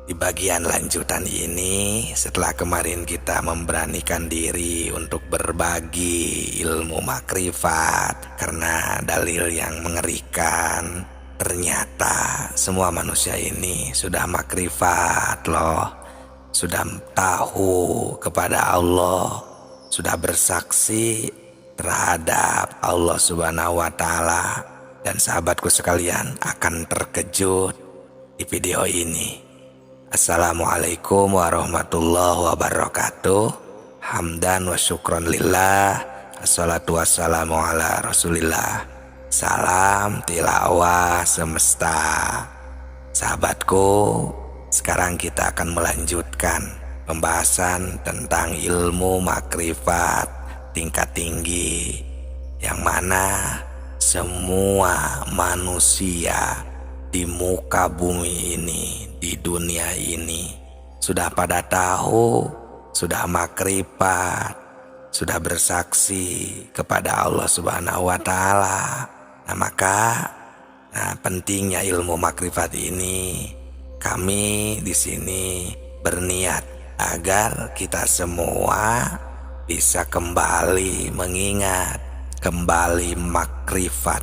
Di bagian lanjutan ini, setelah kemarin kita memberanikan diri untuk berbagi ilmu makrifat karena dalil yang mengerikan, ternyata semua manusia ini sudah makrifat loh, sudah tahu kepada Allah, sudah bersaksi terhadap Allah Subhanahu wa Ta'ala. Dan sahabatku sekalian akan terkejut di video ini. Assalamualaikum warahmatullahi wabarakatuh. Hamdan wa syukron lillah. Assalatu wassalamu ala rasulillah. Salam tilawah semesta. Sahabatku, sekarang kita akan melanjutkan pembahasan tentang ilmu makrifat tingkat tinggi, yang mana semua manusia di muka bumi ini, di dunia ini, sudah pada tahu, sudah makrifat, sudah bersaksi kepada Allah Subhanahu wa Ta'ala. Maka pentingnya ilmu makrifat ini, kami di sini berniat agar kita semua bisa kembali mengingat, kembali makrifat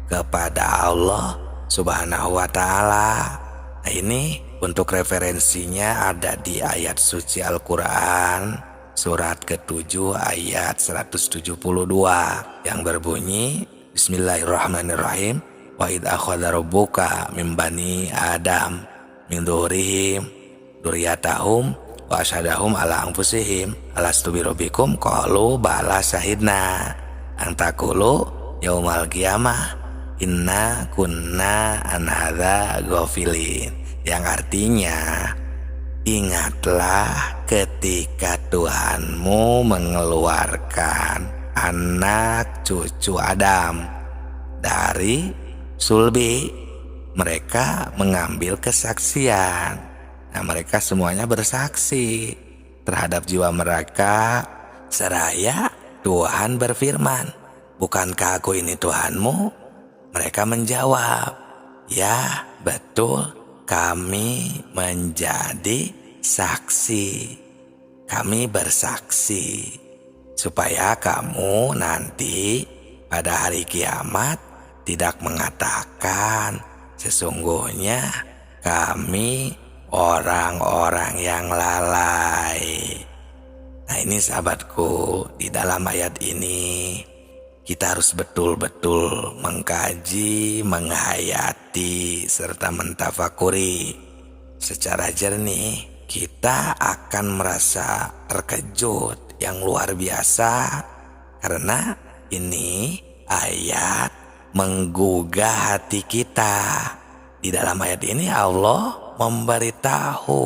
kepada Allah Subhanahu wa Ta'ala. Nah, ini untuk referensinya ada di ayat suci Al-Quran surat ke-7 ayat 172 yang berbunyi, Bismillahirrahmanirrahim. Wa idh akhadha rabbuka min bani Adam min dzurriyyahim dzurriyyatahum wa asyhadahum ala anfusihim alastu birabbikum qalu bala syahidna an taqulu yaumal qiyamah inna kunna an hadza ghafilin. Yang artinya, ingatlah ketika Tuhanmu mengeluarkan anak cucu Adam dari sulbi, mereka mengambil kesaksian. Nah, mereka semuanya bersaksi terhadap jiwa mereka, seraya Tuhan berfirman, bukankah aku ini Tuhanmu? Mereka menjawab, ya betul, kami menjadi saksi. Kami bersaksi supaya kamu nanti pada hari kiamat tidak mengatakan sesungguhnya kami orang-orang yang lalai. Nah, ini sahabatku, di dalam ayat ini kita harus betul-betul mengkaji, menghayati, serta mentafakuri secara jernih. Kita akan merasa terkejut yang luar biasa, karena ini ayat menggugah hati kita. Di dalam ayat ini Allah memberitahu,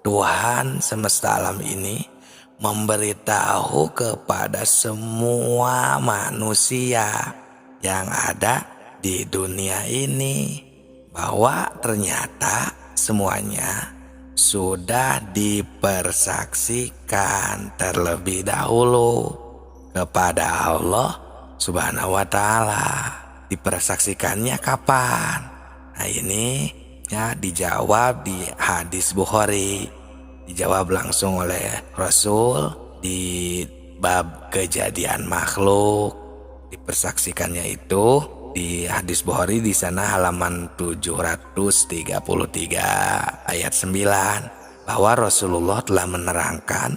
Tuhan semesta alam ini memberitahu kepada semua manusia yang ada di dunia ini bahwa ternyata semuanya sudah dipersaksikan terlebih dahulu kepada Allah Subhanahu wa Ta'ala. Dipersaksikannya kapan? Nah, ini ya dijawab di hadis Bukhari, dijawab langsung oleh Rasul di bab kejadian makhluk. Dipersaksikannya itu di hadis Bukhari, di sana halaman 733 ayat 9, bahwa Rasulullah telah menerangkan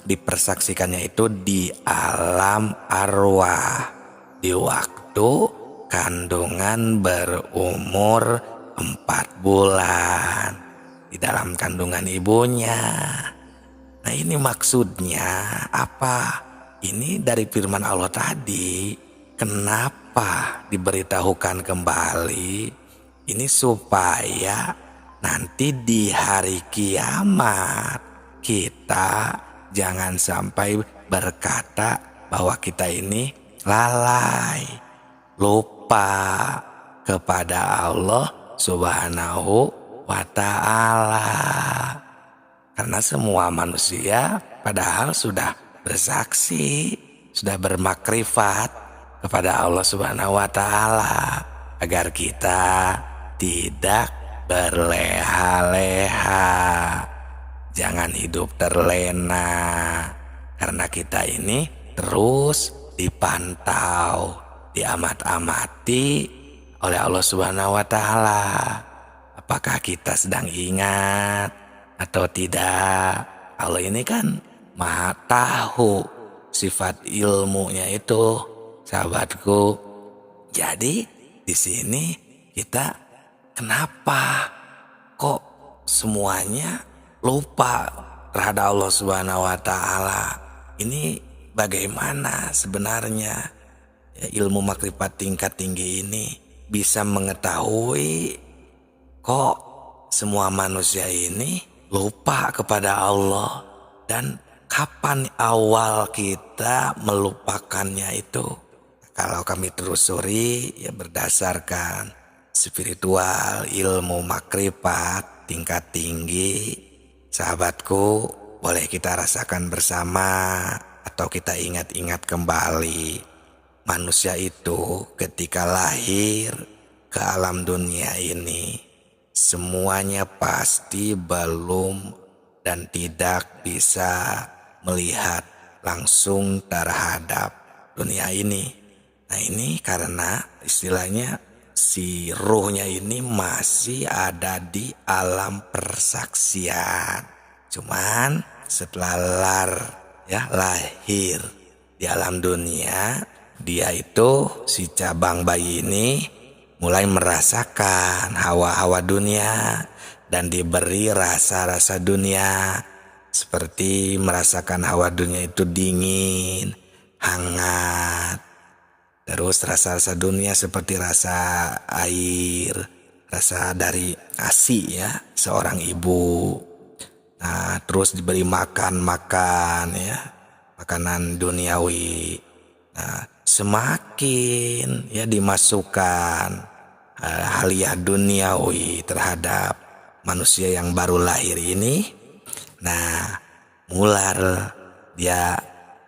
dipersaksikannya itu di alam arwah, di waktu kandungan berumur 4 bulan di dalam kandungan ibunya. Nah, ini maksudnya apa? Ini dari firman Allah tadi. Kenapa diberitahukan kembali? Ini supaya nanti di hari kiamat kita jangan sampai berkata bahwa kita ini lalai, lupa kepada Allah Subhanahu wa Ta'ala. Karena semua manusia padahal sudah bersaksi, sudah bermakrifat kepada Allah Subhanahu wa Ta'ala, agar kita tidak berleha-leha. Jangan hidup terlena, karena kita ini terus dipantau, diamat-amati oleh Allah Subhanahu wa Ta'ala. Apakah kita sedang ingat atau tidak? Allah ini kan Maha tahu sifat ilmunya itu, sahabatku. Jadi di sini kita kenapa kok semuanya lupa terhadap Allah Subhanahu wa Ta'ala? Ini bagaimana sebenarnya ya, ilmu makrifat tingkat tinggi ini bisa mengetahui kok semua manusia ini lupa kepada Allah, dan kapan awal kita melupakannya itu? Kalau kami telusuri ya berdasarkan spiritual ilmu makrifat tingkat tinggi, sahabatku, boleh kita rasakan bersama atau kita ingat-ingat kembali. Manusia itu ketika lahir ke alam dunia ini, semuanya pasti belum dan tidak bisa melihat langsung terhadap dunia ini. Nah ini karena istilahnya si ruhnya ini masih ada di alam persaksian. Cuman setelah lahir di alam dunia, dia itu si cabang bayi ini mulai merasakan hawa-hawa dunia dan diberi rasa-rasa dunia, seperti merasakan hawa dunia itu dingin, hangat. Terus rasa-rasa dunia seperti rasa air, rasa dari ASI ya, seorang ibu. Nah, terus diberi makan ya, makanan duniawi. Nah, semakin ya dimasukkan haliah duniawi terhadap manusia yang baru lahir ini, nah mular dia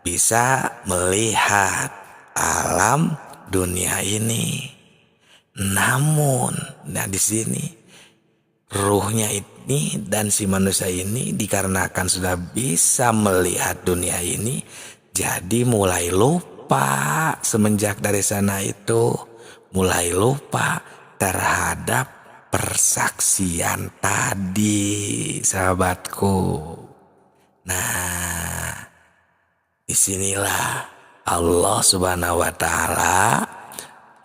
bisa melihat alam dunia ini. Namun, nah di sini ruhnya ini dan si manusia ini dikarenakan sudah bisa melihat dunia ini, jadi mulai lupa semenjak dari sana itu, mulai lupa terhadap persaksian tadi, sahabatku. Nah, disinilah Allah Subhanahu wa Ta'ala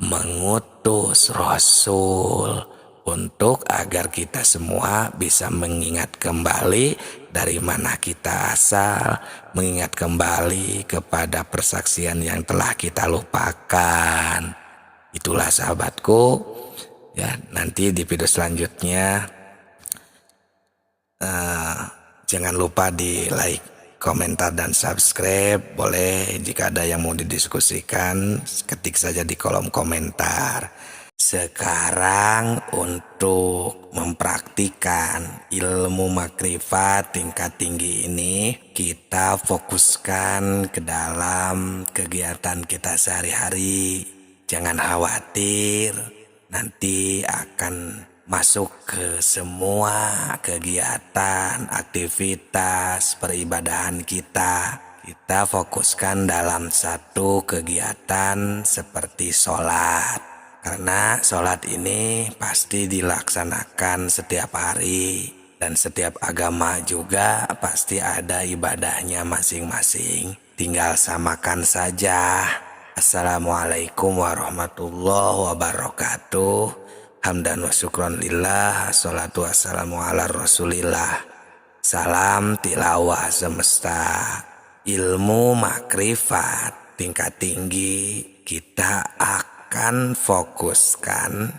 mengutus Rasul untuk agar kita semua bisa mengingat kembali dari mana kita asal, mengingat kembali kepada persaksian yang telah kita lupakan. Itulah sahabatku ya, nanti di video selanjutnya jangan lupa di like, komentar, dan subscribe. Boleh jika ada yang mau didiskusikan, ketik saja di kolom komentar. Sekarang untuk mempraktikkan ilmu makrifat tingkat tinggi ini, kita fokuskan ke dalam kegiatan kita sehari-hari. Jangan khawatir, nanti akan masuk ke semua kegiatan, aktivitas, peribadahan kita. Kita fokuskan dalam satu kegiatan seperti sholat. Karena sholat ini pasti dilaksanakan setiap hari. Dan setiap agama juga pasti ada ibadahnya masing-masing. Tinggal samakan saja. Assalamualaikum warahmatullahi wabarakatuh. Hamdan wa syukron lillah, salatu wassalamu ala rasulillah. Salam tilawah semesta, ilmu makrifat tingkat tinggi kita akan fokuskan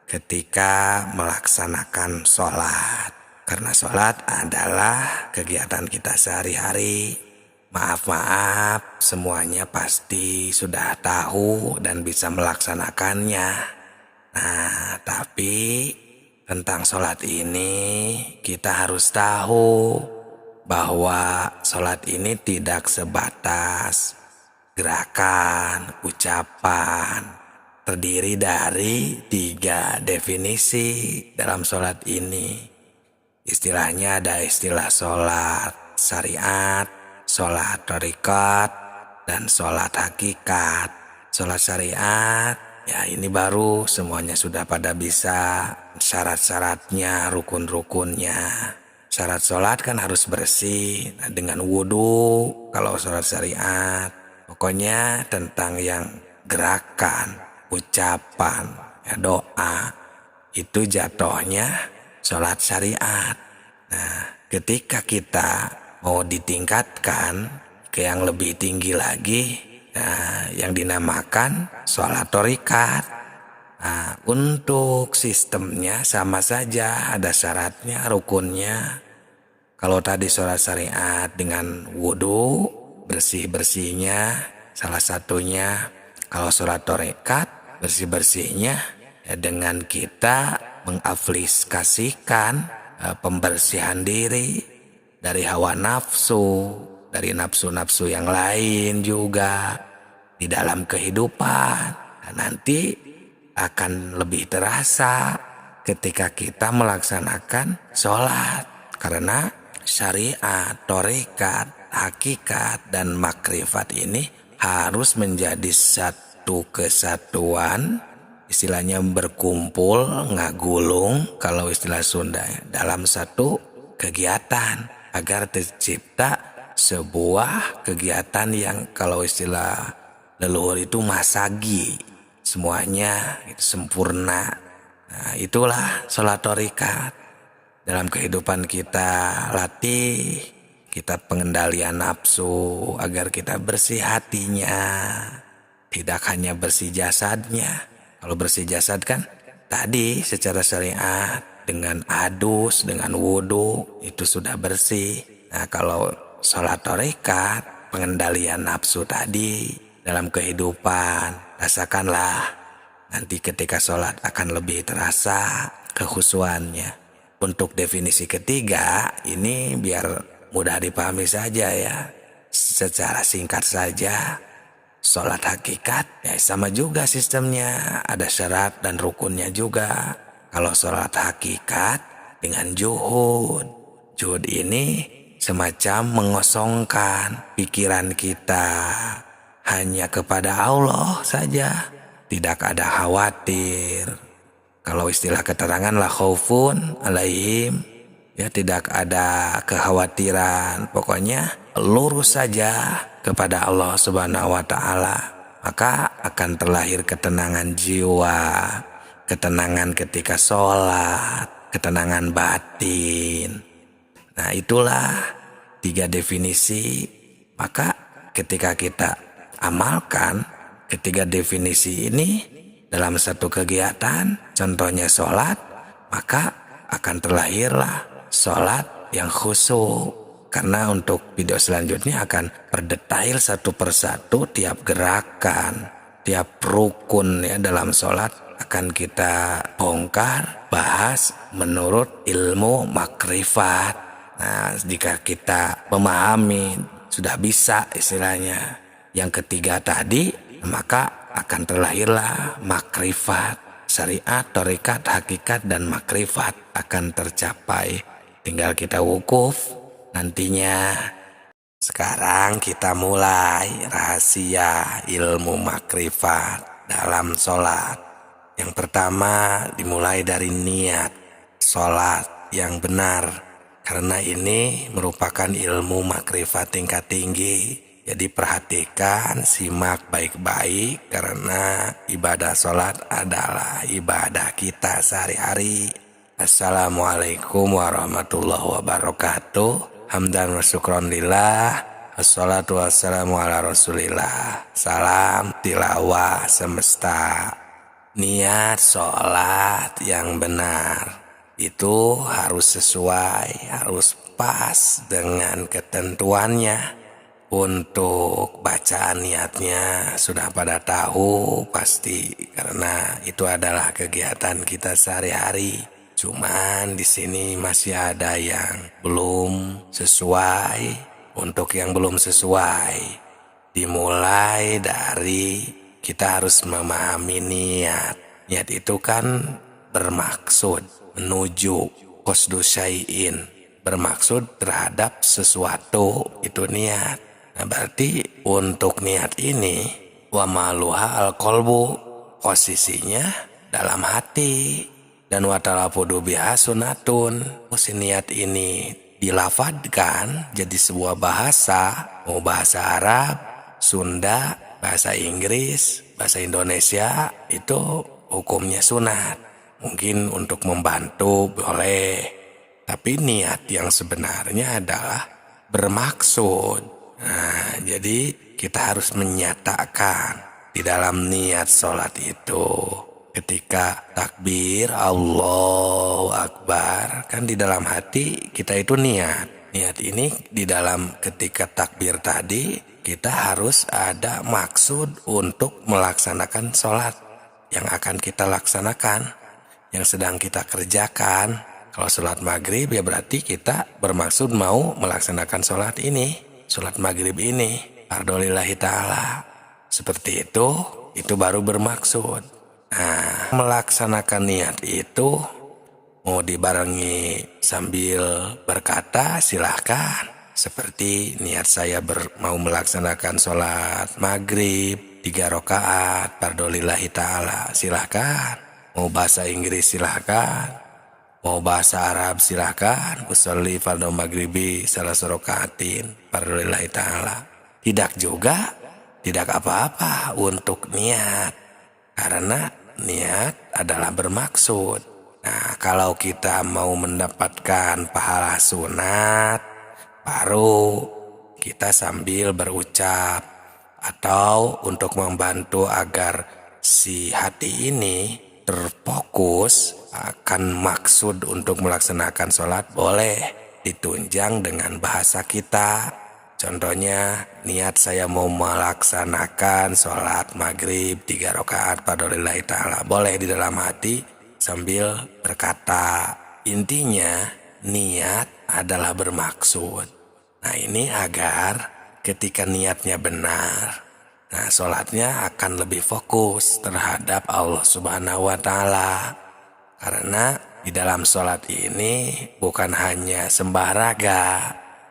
ketika melaksanakan sholat. Karena sholat adalah kegiatan kita sehari-hari. Maaf, semuanya pasti sudah tahu dan bisa melaksanakannya. Nah, tapi tentang sholat ini kita harus tahu bahwa sholat ini tidak sebatas gerakan, ucapan, terdiri dari 3 definisi dalam sholat ini. Istilahnya ada istilah sholat syariat, sholat thariqat, dan sholat hakikat. Sholat syariat, ya ini baru semuanya sudah pada bisa, syarat-syaratnya, rukun-rukunnya. Syarat sholat kan harus bersih, dengan wudhu kalau sholat syariat. Pokoknya tentang yang gerakan, ucapan, ya doa, itu jatuhnya sholat syariat. Nah, ketika kita mau ditingkatkan ke yang lebih tinggi lagi, nah, yang dinamakan sholat thariqat. Nah, untuk sistemnya sama saja, ada syaratnya, rukunnya. Kalau tadi sholat syariat dengan wudhu, bersih-bersihnya salah satunya. Kalau sholat thariqat, bersih-bersihnya ya dengan kita mengaplikasikan pembersihan diri dari hawa nafsu, dari nafsu-nafsu yang lain juga di dalam kehidupan. Nah, nanti akan lebih terasa ketika kita melaksanakan sholat, karena syariat, thariqat, hakikat, dan makrifat ini harus menjadi satu kesatuan, istilahnya berkumpul, ngagulung kalau istilah Sunda, dalam satu kegiatan agar tercipta sebuah kegiatan yang kalau istilah leluhur itu masagi, semuanya itu sempurna. Nah, itulah sholat thariqat. Dalam kehidupan kita latih, kita pengendalian nafsu agar kita bersih hatinya, tidak hanya bersih jasadnya. Kalau bersih jasad kan tadi secara syariat dengan adus, dengan wudhu itu sudah bersih. Nah, kalau sholat thariqat, pengendalian nafsu tadi dalam kehidupan, rasakanlah nanti ketika sholat akan lebih terasa kekhusyuannya. Untuk definisi ketiga, ini biar mudah dipahami saja ya. Secara singkat saja, sholat hakikat ya sama juga sistemnya. Ada syarat dan rukunnya juga. Kalau sholat hakikat dengan juhud. Juhud ini semacam mengosongkan pikiran kita hanya kepada Allah saja. Tidak ada khawatir. Kalau istilah keterangan la khaufun alaihim, ya tidak ada kekhawatiran. Pokoknya lurus saja kepada Allah Subhanahu wa taala, maka akan terlahir ketenangan jiwa, ketenangan ketika sholat, ketenangan batin. Nah, itulah 3 definisi. Maka ketika kita amalkan ketiga definisi ini dalam satu kegiatan, contohnya sholat, maka akan terlahirlah sholat yang khusyuk. Karena untuk video selanjutnya akan berdetail satu persatu tiap gerakan, tiap rukun ya dalam sholat akan kita bongkar, bahas menurut ilmu makrifat. Nah, jika kita memahami, sudah bisa istilahnya yang ketiga tadi, maka akan terlahirlah makrifat. Syariat, thariqat, hakikat, dan makrifat akan tercapai. Tinggal kita wukuf nantinya. Sekarang kita mulai rahasia ilmu makrifat dalam sholat. Yang pertama dimulai dari niat sholat yang benar, karena ini merupakan ilmu makrifat tingkat tinggi. Jadi perhatikan, simak baik-baik, karena ibadah sholat adalah ibadah kita sehari-hari. Assalamualaikum warahmatullahi wabarakatuh. Hamdan wa syukron lillah. Assalatu wassalamu ala rasulillah. Salam tilawah semesta. Niat sholat yang benar itu harus sesuai, harus pas dengan ketentuannya. Untuk bacaan niatnya sudah pada tahu pasti, karena itu adalah kegiatan kita sehari-hari. Cuman di sini masih ada yang belum sesuai. Untuk yang belum sesuai, dimulai dari kita harus memahami niat. Niat itu kan bermaksud menuju qasdu syai'in, bermaksud terhadap sesuatu, itu niat. Nah, berarti untuk niat ini wa maluha al-qalbu, posisinya dalam hati, dan wa talafudu biha sunnatun. Si niat ini dilafadkan jadi sebuah bahasa, mau bahasa Arab, Sunda, bahasa Inggris, bahasa Indonesia, itu hukumnya sunat. Mungkin untuk membantu boleh, tapi niat yang sebenarnya adalah bermaksud. Nah, jadi kita harus menyatakan di dalam niat sholat itu, ketika takbir Allahu Akbar, kan di dalam hati kita itu niat. Niat ini di dalam ketika takbir tadi, kita harus ada maksud untuk melaksanakan sholat yang akan kita laksanakan, yang sedang kita kerjakan. Kalau sholat maghrib ya berarti kita bermaksud mau melaksanakan sholat ini, sholat maghrib ini, fardhu lillahi ta'ala. Seperti itu baru bermaksud. Nah, melaksanakan niat itu mau dibarengi sambil berkata silahkan. Seperti niat saya mau melaksanakan sholat maghrib 3 rakaat fardhu lillahi ta'ala, silahkan. Mau bahasa Inggris silahkan, mau bahasa Arab silahkan. Usolli fardhu maghribi salasa rakaatin fardhu lillahi ta'ala. Tidak juga, tidak apa-apa untuk niat, karena niat adalah bermaksud. Nah, kalau kita mau mendapatkan pahala sunat, baru kita sambil berucap, atau untuk membantu agar si hati ini terfokus akan maksud untuk melaksanakan sholat, boleh ditunjang dengan bahasa kita. Contohnya, niat saya mau melaksanakan sholat maghrib 3 rakaat fardhu lillahi ta'ala, boleh di dalam hati sambil berkata. Intinya niat adalah bermaksud. Nah, ini agar ketika niatnya benar, nah sholatnya akan lebih fokus terhadap Allah Subhanahu wa Ta'ala. Karena di dalam sholat ini bukan hanya sembah raga,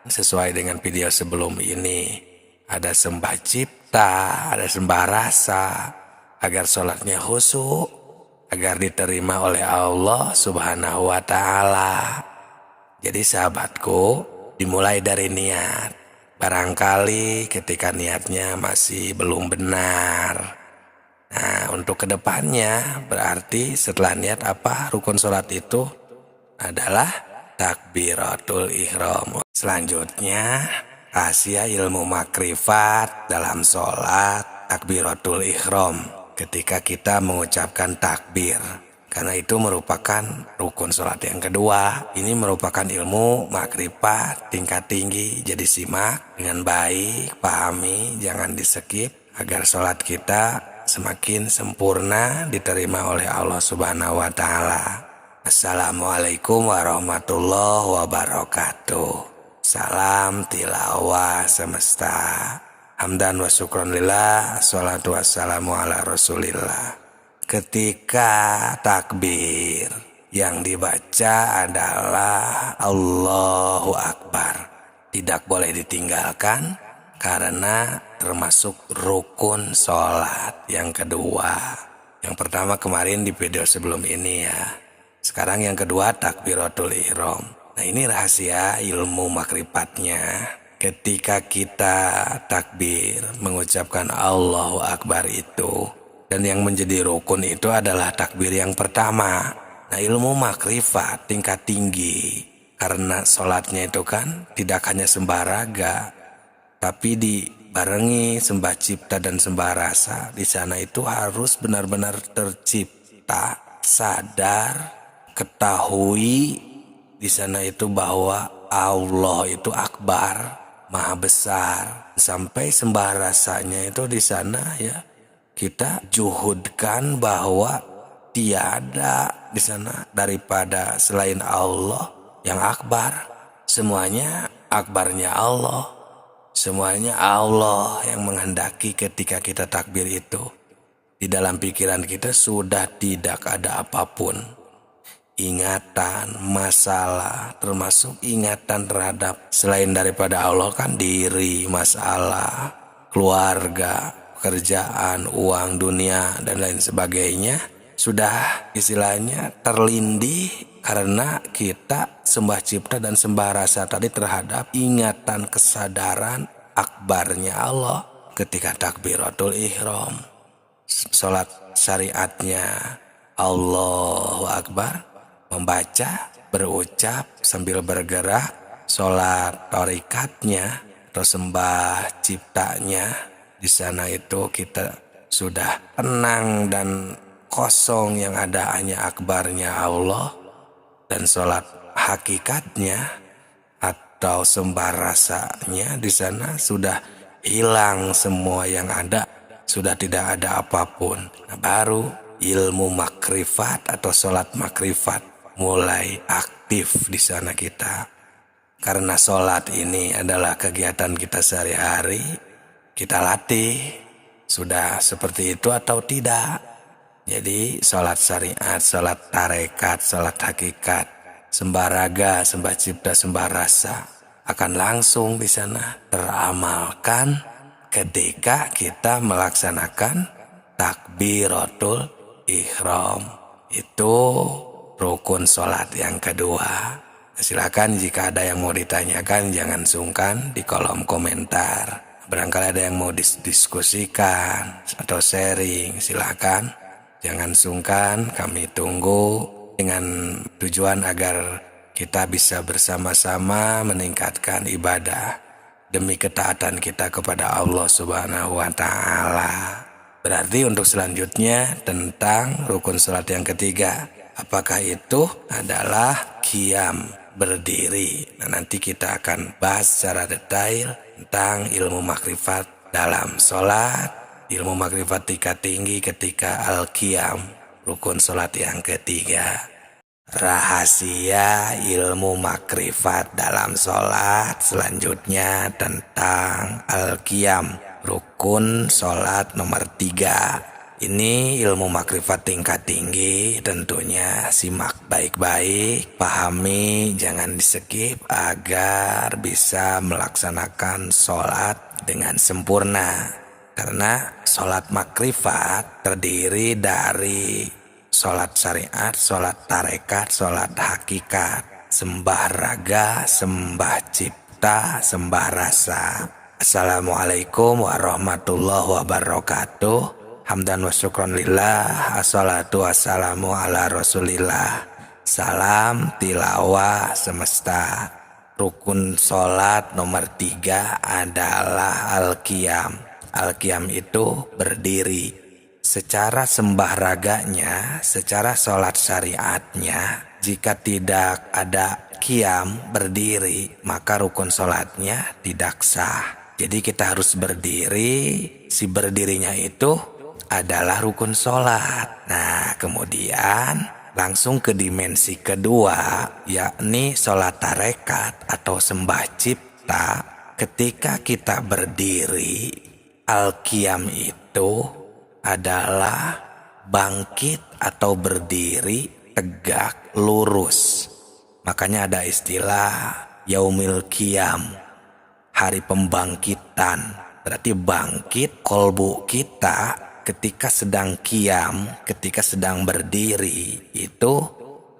sesuai dengan video sebelum ini, ada sembah cipta, ada sembah rasa, agar sholatnya khusyuk, agar diterima oleh Allah Subhanahu wa Ta'ala. Jadi sahabatku, dimulai dari niat. Barangkali ketika niatnya masih belum benar. Nah, untuk kedepannya berarti setelah niat apa rukun sholat itu adalah takbiratul ihram. Selanjutnya, rahasia ilmu makrifat dalam sholat takbiratul ihram, ketika kita mengucapkan takbir, karena itu merupakan rukun sholat yang kedua. Ini merupakan ilmu makrifat tingkat tinggi. Jadi simak dengan baik, pahami, jangan di skip, agar sholat kita semakin sempurna diterima oleh Allah Subhanahu wa Ta'ala. Assalamualaikum warahmatullahi wabarakatuh. Salam tilawah semesta. Hamdan wa syukron lillah, assalatu wassalamu ala rasulillah. Ketika takbir yang dibaca adalah Allahu Akbar, tidak boleh ditinggalkan karena termasuk rukun sholat yang kedua. Yang pertama kemarin di video sebelum ini ya. Sekarang yang kedua takbiratul ihram. Nah, ini rahasia ilmu makrifatnya. Ketika kita takbir mengucapkan Allahu Akbar itu, dan yang menjadi rukun itu adalah takbir yang pertama. Nah, ilmu makrifat tingkat tinggi, karena sholatnya itu kan tidak hanya sembah raga, tapi dibarengi sembah cipta dan sembah rasa. Di sana itu harus benar-benar tercipta, sadar, ketahui di sana itu bahwa Allah itu akbar, maha besar. Sampai sembah rasanya itu di sana ya, kita juhudkan bahwa tiada di sana daripada selain Allah yang akbar. Semuanya akbarnya Allah. Semuanya Allah yang menghendaki ketika kita takbir itu. Di dalam pikiran kita sudah tidak ada apapun. Ingatan, masalah, termasuk ingatan terhadap selain daripada Allah kan diri, masalah, keluarga, pekerjaan, uang, dunia, dan lain sebagainya. Sudah istilahnya terlindih karena kita sembah cipta dan sembah rasa tadi terhadap ingatan kesadaran akbarnya Allah ketika takbiratul ihram. Sholat syariatnya Allahu Akbar, membaca, berucap sambil bergerak. Sholat torikatnya atau sembah ciptanya, di sana itu kita sudah tenang dan kosong, yang ada hanya akbarnya Allah. Dan sholat hakikatnya atau sembah rasanya, di sana sudah hilang semua yang ada, sudah tidak ada apapun. Nah, baru ilmu makrifat atau sholat makrifat mulai aktif di sana kita. Karena sholat ini adalah kegiatan kita sehari-hari, kita latih sudah seperti itu atau tidak. Jadi sholat syariat, sholat tarekat, sholat hakikat, sembah raga, sembah cipta, sembah rasa akan langsung di sana teramalkan ketika kita melaksanakan takbiratul ihram. Itu rukun sholat yang kedua. Silakan jika ada yang mau ditanyakan, jangan sungkan di kolom komentar. Barangkali ada yang mau diskusikan atau sharing, silakan. Jangan sungkan, kami tunggu dengan tujuan agar kita bisa bersama-sama meningkatkan ibadah demi ketaatan kita kepada Allah Subhanahu wa Ta'ala. Berarti untuk selanjutnya tentang rukun salat yang ketiga, apakah itu adalah qiyam, berdiri. Nah, nanti kita akan bahas secara detail tentang ilmu makrifat dalam salat, ilmu makrifat tingkat tinggi ketika al-qiyam, rukun salat yang ketiga. Rahasia ilmu makrifat dalam sholat selanjutnya tentang al-qiyam, rukun sholat nomor 3. Ini ilmu makrifat tingkat tinggi, tentunya simak baik-baik, pahami, jangan di-skip agar bisa melaksanakan sholat dengan sempurna. Karena sholat makrifat terdiri dari sholat syariat, sholat tarekat, sholat hakikat, sembah raga, sembah cipta, sembah rasa. Assalamualaikum warahmatullahi wabarakatuh. Hamdan wa syukron lillah, assalatu wassalamu ala rasulillah. Salam tilawah semesta. Rukun sholat nomor 3 adalah al-qiyam. Al-qiyam itu berdiri. Secara sembah raganya, secara sholat syariatnya, jika tidak ada qiyam, berdiri, maka rukun sholatnya tidak sah. Jadi kita harus berdiri, si berdirinya itu adalah rukun sholat. Nah, kemudian langsung ke dimensi kedua, yakni sholat tarekat atau sembah cipta. Ketika kita berdiri, al-qiyam itu adalah bangkit atau berdiri tegak lurus. Makanya ada istilah yaumil qiyam, hari pembangkitan. Berarti bangkit kolbu kita ketika sedang qiyam, ketika sedang berdiri. Itu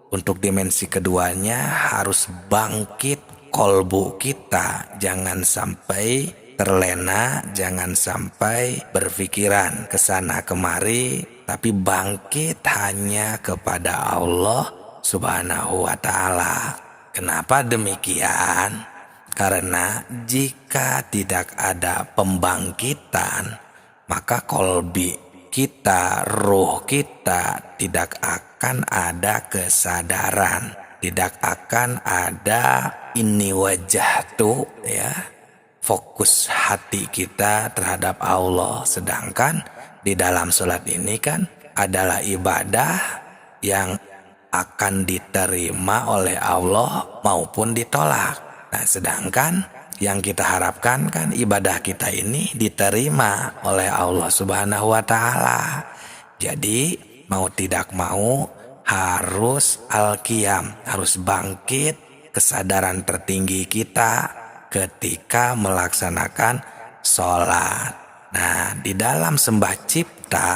untuk dimensi keduanya harus bangkit kolbu kita, jangan sampai terlena, jangan sampai berpikiran ke sana kemari, tapi bangkit hanya kepada Allah Subhanahu wa Ta'ala. Kenapa demikian? Karena jika tidak ada pembangkitan, maka kolbi kita, ruh kita tidak akan ada kesadaran, tidak akan ada ini wajah tuh ya, fokus hati kita terhadap Allah. Sedangkan di dalam sholat ini kan adalah ibadah yang akan diterima oleh Allah maupun ditolak. Nah, sedangkan yang kita harapkan kan ibadah kita ini diterima oleh Allah Subhanahu wa Ta'ala. Jadi mau tidak mau harus al-qiyam, harus bangkit kesadaran tertinggi kita ketika melaksanakan sholat. Nah, di dalam sembah cipta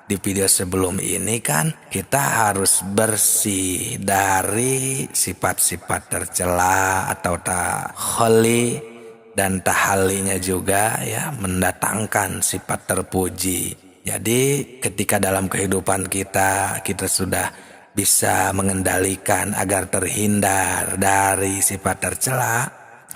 di video sebelum ini kan kita harus bersih dari sifat-sifat tercela atau takholi, dan tahalinya juga ya mendatangkan sifat terpuji. Jadi ketika dalam kehidupan kita sudah bisa mengendalikan agar terhindar dari sifat tercela,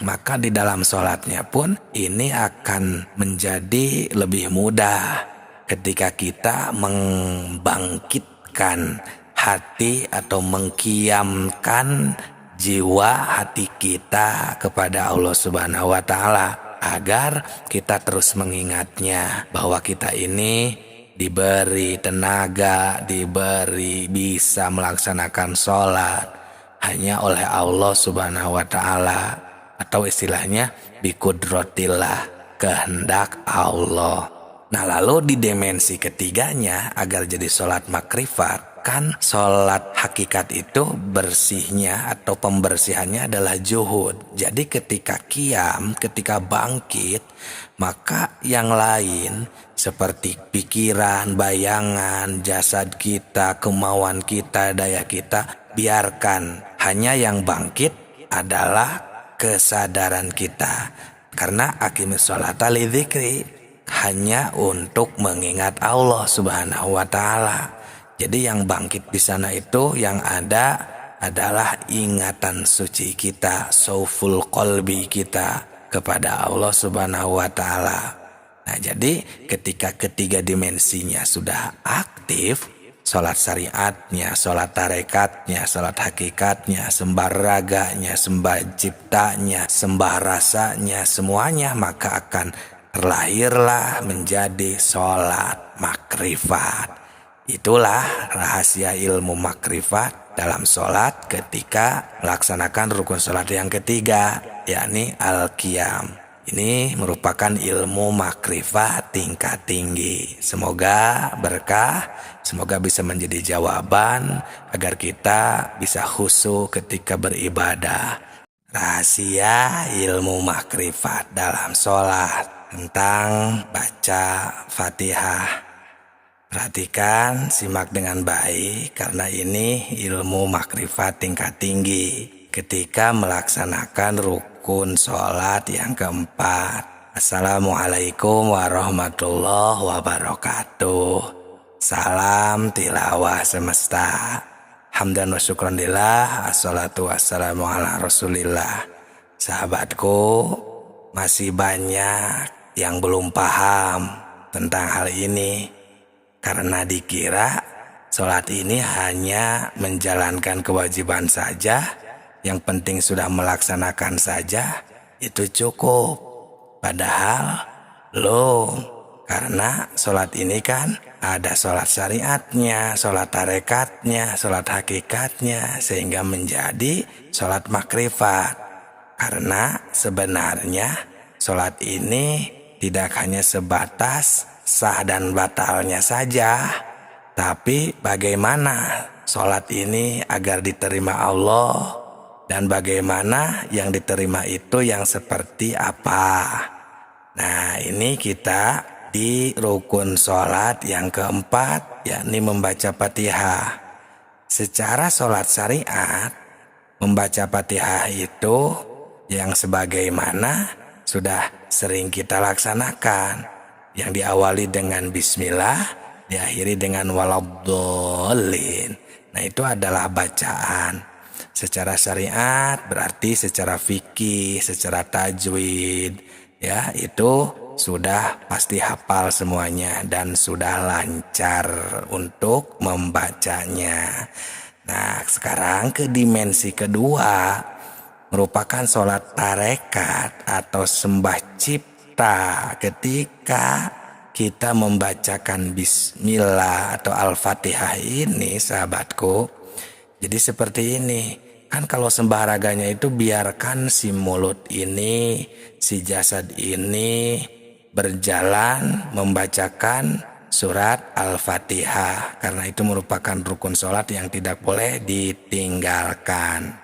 maka di dalam sholatnya pun ini akan menjadi lebih mudah ketika kita membangkitkan hati atau mengkiamkan jiwa hati kita kepada Allah Subhanahu wa Ta'ala, agar kita terus mengingatnya bahwa kita ini diberi tenaga, diberi bisa melaksanakan sholat hanya oleh Allah Subhanahu wa Ta'ala, atau istilahnya biqudratillah, kehendak Allah. Nah, lalu di dimensi ketiganya agar jadi sholat makrifat, kan sholat hakikat itu bersihnya atau pembersihannya adalah juhud. Jadi ketika qiyam, ketika bangkit, maka yang lain seperti pikiran, bayangan, jasad kita, kemauan kita, daya kita, biarkan. Hanya yang bangkit adalah kesadaran kita. Karena aqimis sholata lidzikri, hanya untuk mengingat Allah Subhanahu wa Ta'ala. Jadi yang bangkit di sana itu yang ada adalah ingatan suci kita, sauful qalbi kita kepada Allah Subhanahu wa Ta'ala. Nah, jadi ketika ketiga dimensinya sudah aktif, sholat syariatnya, sholat tarekatnya, sholat hakikatnya, sembah raganya, sembah ciptanya, sembah rasanya, semuanya, maka akan terlahirlah menjadi sholat makrifat. Itulah rahasia ilmu makrifat dalam sholat ketika melaksanakan rukun sholat yang ketiga, yakni al-qiyam. Ini merupakan ilmu makrifat tingkat tinggi. Semoga berkah, semoga bisa menjadi jawaban agar kita bisa khusyuk ketika beribadah. Rahasia ilmu makrifat dalam sholat tentang baca Fatihah. Perhatikan, simak dengan baik karena ini ilmu makrifat tingkat tinggi ketika melaksanakan rukun sholat yang keempat. Assalamualaikum warahmatullahi wabarakatuh. Salam tilawah semesta. Hamdan wa syukran lillah, assalatu wassalamu ala rasulillah. Sahabatku, masih banyak yang belum paham tentang hal ini karena dikira sholat ini hanya menjalankan kewajiban saja, yang penting sudah melaksanakan saja itu cukup. Padahal karena sholat ini kan ada sholat syariatnya, sholat tarekatnya, sholat hakikatnya, sehingga menjadi sholat makrifat. Karena sebenarnya sholat ini tidak hanya sebatas sah dan batalnya saja, tapi bagaimana sholat ini agar diterima Allah, dan bagaimana yang diterima itu yang seperti apa. Nah, ini kita di rukun sholat yang keempat, yakni membaca Fatihah. Secara sholat syariat, membaca Fatihah itu yang sebagaimana sudah sering kita laksanakan, yang diawali dengan bismillah, diakhiri dengan waladhdallin. Nah, itu adalah bacaan secara syariat, berarti secara fikih, secara tajwid, ya itu sudah pasti hafal semuanya dan sudah lancar untuk membacanya. Nah, sekarang ke dimensi kedua, merupakan sholat tarekat atau sembah cipta ketika kita membacakan bismillah atau al-fatihah ini, sahabatku. Jadi seperti ini, kan kalau sembah raganya itu biarkan si mulut ini, si jasad ini berjalan membacakan surat Al-Fatihah, karena itu merupakan rukun sholat yang tidak boleh ditinggalkan.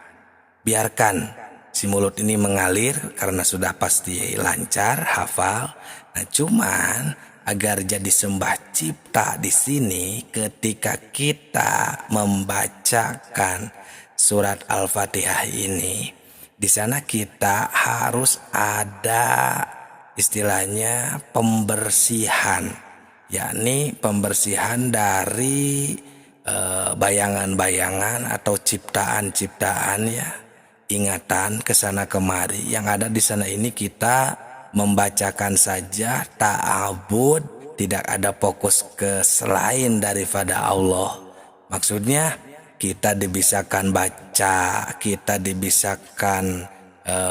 Biarkan si mulut ini mengalir karena sudah pasti lancar, hafal. Nah, cuman agar jadi sembah cipta di sini ketika kita membacakan surat Al-Fatihah ini, di sana kita harus ada istilahnya pembersihan, yakni pembersihan dari bayangan-bayangan atau ciptaan-ciptaan ya, ingatan kesana kemari yang ada di sana ini. Kita membacakan saja ta'abud, tidak ada fokus ke selain daripada Allah. Maksudnya kita dibisakan baca, kita dibisakan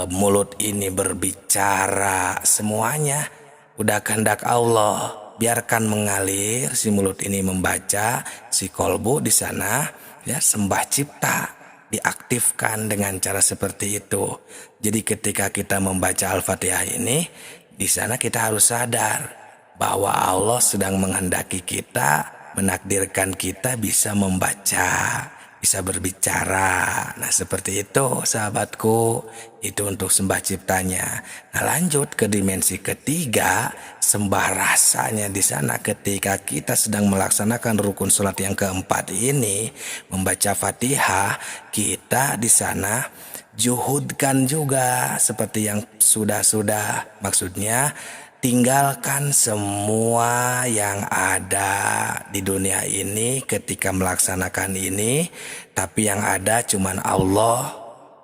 mulut ini berbicara, semuanya udah kehendak Allah. Biarkan mengalir, si mulut ini membaca, si kolbu di sana ya sembah cipta diaktifkan dengan cara seperti itu. Jadi ketika kita membaca Al-Fatihah ini, di sana kita harus sadar bahwa Allah sedang menghendaki kita, menakdirkan kita bisa membaca, bisa berbicara. Nah, seperti itu sahabatku, itu untuk sembah ciptanya. Nah, lanjut ke dimensi ketiga, sembah rasanya di sana ketika kita sedang melaksanakan rukun sholat yang keempat ini, membaca Fatihah, kita di sana juhudkan juga seperti yang sudah-sudah. Maksudnya tinggalkan semua yang ada di dunia ini ketika melaksanakan ini, tapi yang ada cuman Allah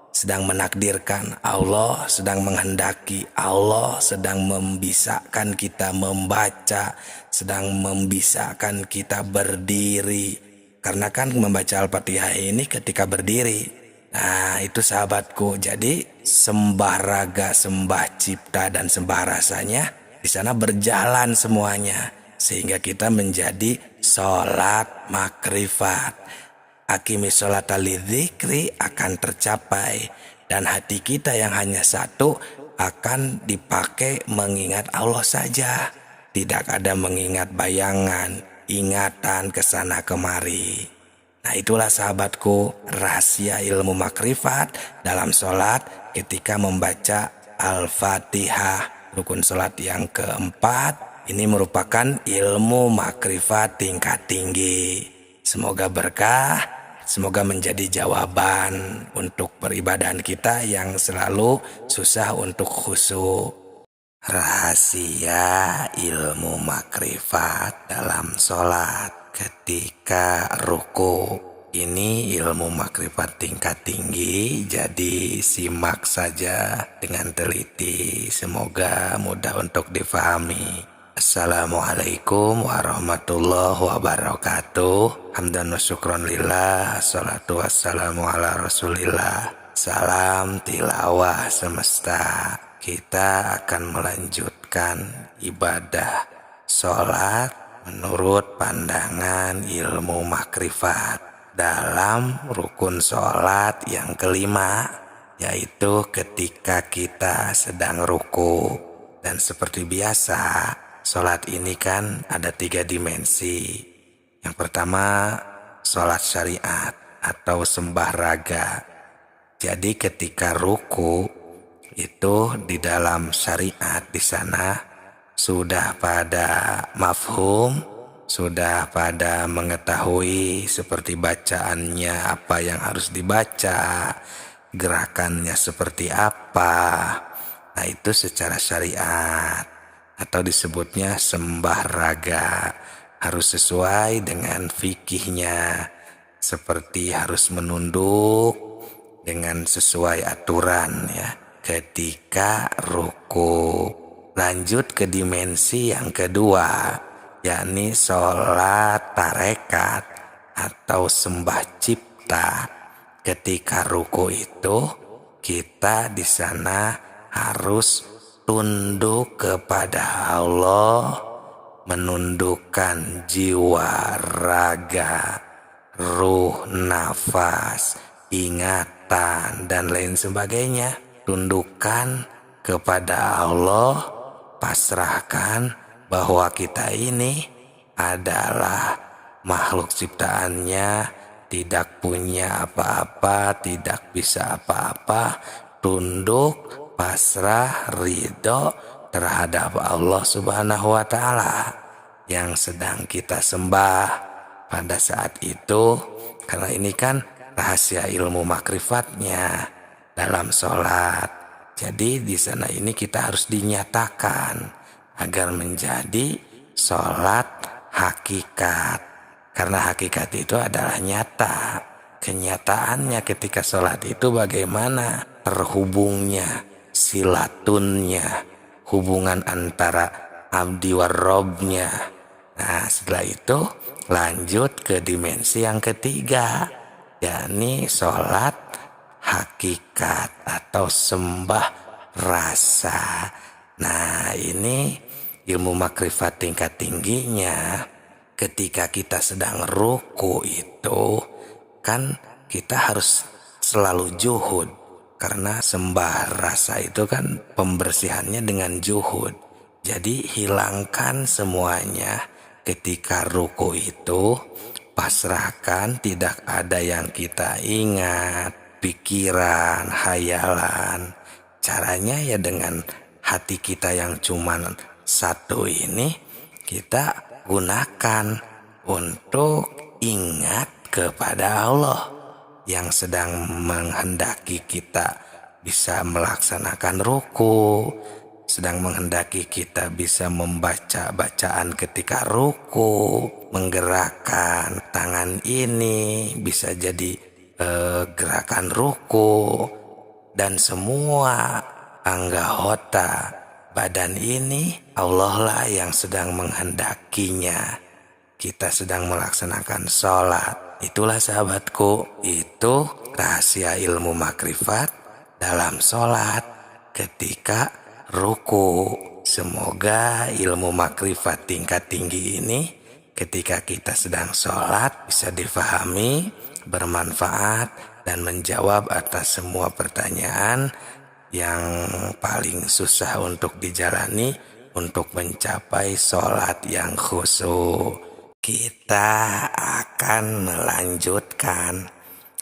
sedang menakdirkan, Allah sedang menghendaki, Allah sedang membisakan kita membaca, sedang membisakan kita berdiri. Karena kan membaca Al-Fatihah ini ketika berdiri. Nah, itu sahabatku. Jadi sembah raga, sembah cipta, dan sembah rasanya di sana berjalan semuanya, sehingga kita menjadi sholat makrifat. Aqimi sholata lidzikri akan tercapai, dan hati kita yang hanya satu akan dipakai mengingat Allah saja. Tidak ada mengingat bayangan, ingatan kesana kemari. Nah, itulah sahabatku rahasia ilmu makrifat dalam sholat ketika membaca Al-Fatihah. Rukun sholat yang keempat ini merupakan ilmu makrifat tingkat tinggi. Semoga berkah, semoga menjadi jawaban untuk peribadahan kita yang selalu susah untuk khusyuk. Rahasia ilmu makrifat dalam sholat ketika ruku. Ini ilmu makrifat tingkat tinggi, jadi simak saja dengan teliti. Semoga mudah untuk difahami. Assalamualaikum warahmatullahi wabarakatuh. Hamdan wa syukron lillah, salatu wassalamu ala rasulillah. Salam tilawah semesta. Kita akan melanjutkan ibadah sholat menurut pandangan ilmu makrifat dalam rukun sholat yang kelima, yaitu ketika kita sedang ruku. Dan seperti biasa, sholat ini kan ada 3 dimensi. Yang pertama, sholat syariat atau sembah raga. Jadi ketika ruku itu di dalam syariat di sana sudah pada mafhum, sudah pada mengetahui seperti bacaannya apa yang harus dibaca, gerakannya seperti apa. Nah, itu secara syariat atau disebutnya sembah raga. Harus sesuai dengan fikihnya, seperti harus menunduk dengan sesuai aturan ya ketika ruku. Lanjut ke dimensi yang kedua, yakni sholat tarekat atau sembah cipta. Ketika ruku itu kita di sana harus tunduk kepada Allah, menundukkan jiwa, raga, ruh, nafas, ingatan, dan lain sebagainya. Tundukkan kepada Allah, pasrahkan bahwa kita ini adalah makhluk ciptaannya, tidak punya apa-apa, tidak bisa apa-apa, tunduk, pasrah, ridho terhadap Allah Subhanahu wa Ta'ala yang sedang kita sembah pada saat itu. Karena ini kan rahasia ilmu makrifatnya dalam sholat. Jadi di sana ini kita harus dinyatakan agar menjadi sholat hakikat. Karena hakikat itu adalah nyata. Kenyataannya ketika sholat itu bagaimana terhubungnya, silatunnya, hubungan antara abdi warrobnya. Nah setelah itu lanjut ke dimensi yang ketiga, yakni sholat hakikat atau sembah rasa. Nah ini ilmu makrifat tingkat tingginya. Ketika kita sedang ruku itu kan kita harus selalu juhud, karena sembah rasa itu kan pembersihannya dengan juhud. Jadi hilangkan semuanya ketika ruku itu, pasrahkan, tidak ada yang kita ingat, pikiran, hayalan. Caranya ya dengan hati kita yang cuman satu ini kita gunakan untuk ingat kepada Allah yang sedang menghendaki kita bisa melaksanakan ruku, sedang menghendaki kita bisa membaca bacaan ketika ruku, menggerakkan tangan ini bisa jadi gerakan ruku, dan semua anggota badan ini Allah lah yang sedang menghendakinya. Kita sedang melaksanakan sholat. Itulah sahabatku, itu rahasia ilmu makrifat dalam sholat ketika ruku. Semoga ilmu makrifat tingkat tinggi ini ketika kita sedang sholat bisa difahami, bermanfaat, dan menjawab atas semua pertanyaan yang paling susah untuk dijalani untuk mencapai sholat yang khusyuk. Kita akan melanjutkan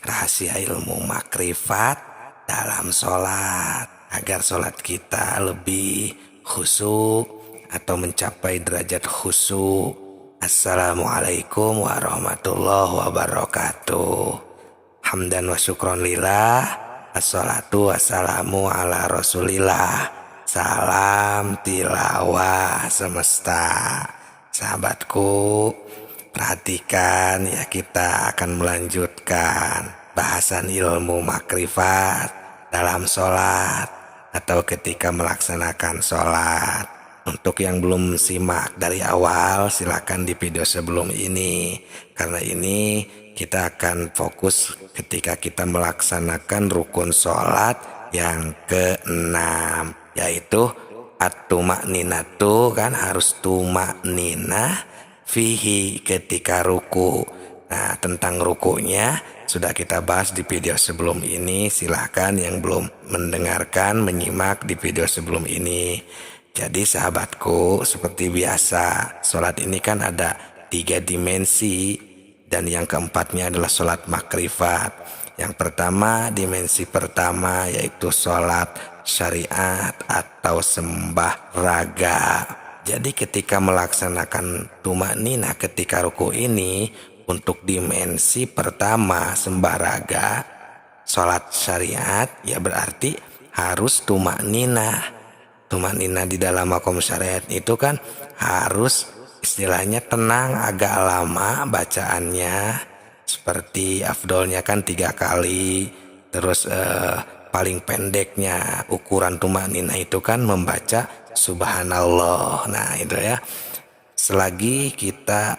rahasia ilmu makrifat dalam sholat agar sholat kita lebih khusyuk atau mencapai derajat khusyuk. Assalamualaikum warahmatullahi wabarakatuh. Hamdan wa syukron lillah. Assalatu wassalamu ala rasulillah. Salam tilawah semesta. Sahabatku, perhatikan ya, kita akan melanjutkan bahasan ilmu makrifat dalam sholat atau ketika melaksanakan sholat. Untuk yang belum simak dari awal, silakan di video sebelum ini, karena ini kita akan fokus ketika kita melaksanakan rukun sholat yang ke-6, yaitu at-tumakninatu, kan harus tumakninah fihi ketika ruku. Nah tentang rukunya sudah kita bahas di video sebelum ini, silahkan yang belum mendengarkan menyimak di video sebelum ini. Jadi sahabatku, seperti biasa sholat ini kan ada 3 dimensi, dan yang keempatnya adalah sholat makrifat. Yang pertama, dimensi pertama yaitu sholat syariat atau sembah raga. Jadi ketika melaksanakan tumakninah ketika ruku ini, untuk dimensi pertama sembah raga, sholat syariat, ya berarti harus tumakninah. Tumakninah di dalam makom syariat itu kan harus istilahnya tenang, agak lama bacaannya, seperti afdolnya kan 3 kali. Terus paling pendeknya ukuran tumakninah itu kan membaca subhanallah. Nah itu ya, selagi kita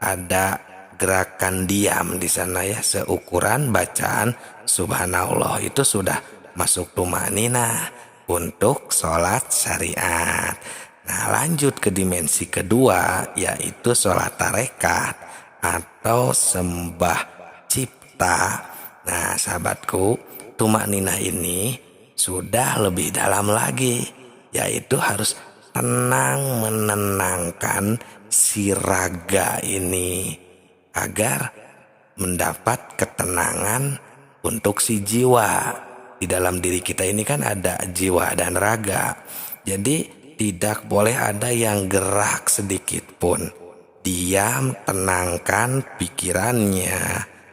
ada gerakan diam di sana ya, seukuran bacaan subhanallah, itu sudah masuk tumakninah untuk sholat syariat. Nah lanjut ke dimensi kedua, yaitu sholat tarekat atau sembah cipta. Nah sahabatku, tumakninah ini sudah lebih dalam lagi, yaitu harus tenang menenangkan si raga ini agar mendapat ketenangan untuk si jiwa. Di dalam diri kita ini kan ada jiwa dan raga. Jadi tidak boleh ada yang gerak sedikit pun. Diam, tenangkan pikirannya,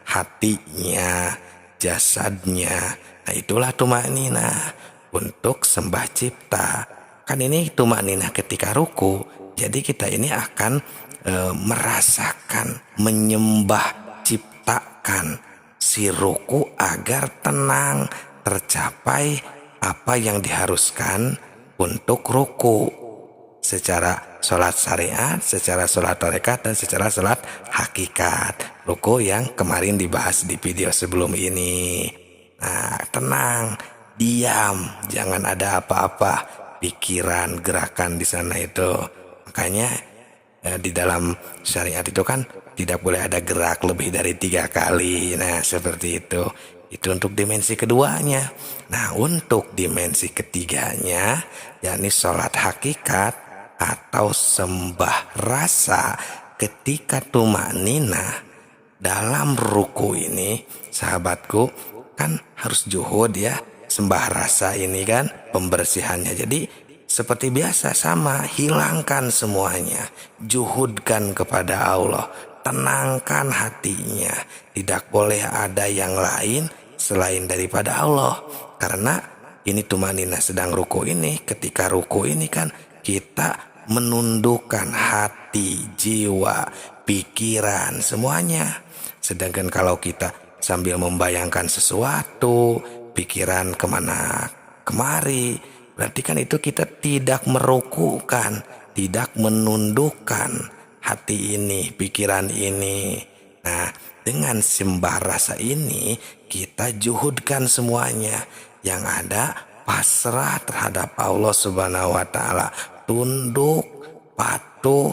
hatinya, jasadnya. Nah itulah tumakninah untuk sembah cipta. Kan ini tumakninah ketika ruku. Jadi kita ini akan merasakan, menyembah, ciptakan si ruku agar tenang, tercapai apa yang diharuskan untuk ruku secara sholat syariat, secara sholat tarekat, dan secara sholat hakikat. Ruku yang kemarin dibahas di video sebelum ini. Nah, tenang, diam, jangan ada apa-apa pikiran, gerakan di sana itu. Makanya di dalam syariat itu kan tidak boleh ada gerak lebih dari 3 kali. Nah, seperti itu. Itu untuk dimensi keduanya. Nah, untuk dimensi ketiganya, yakni sholat hakikat atau sembah rasa ketika tumakninah dalam ruku ini, sahabatku, kan harus juhud ya. Sembah rasa ini kan pembersihannya. Jadi seperti biasa sama, hilangkan semuanya. Juhudkan kepada Allah. Tenangkan hatinya. Tidak boleh ada yang lain selain daripada Allah. Karena ini tumanina sedang ruku ini. Ketika ruku ini kan kita menundukkan hati, jiwa, pikiran, semuanya. Sedangkan kalau kita sambil membayangkan sesuatu, pikiran kemana kemari, berarti kan itu kita tidak merukukan, tidak menundukkan hati ini, pikiran ini. Nah, dengan sembah rasa ini kita juhudkan semuanya. Yang ada pasrah terhadap Allah Subhanahu wa taala, tunduk, patuh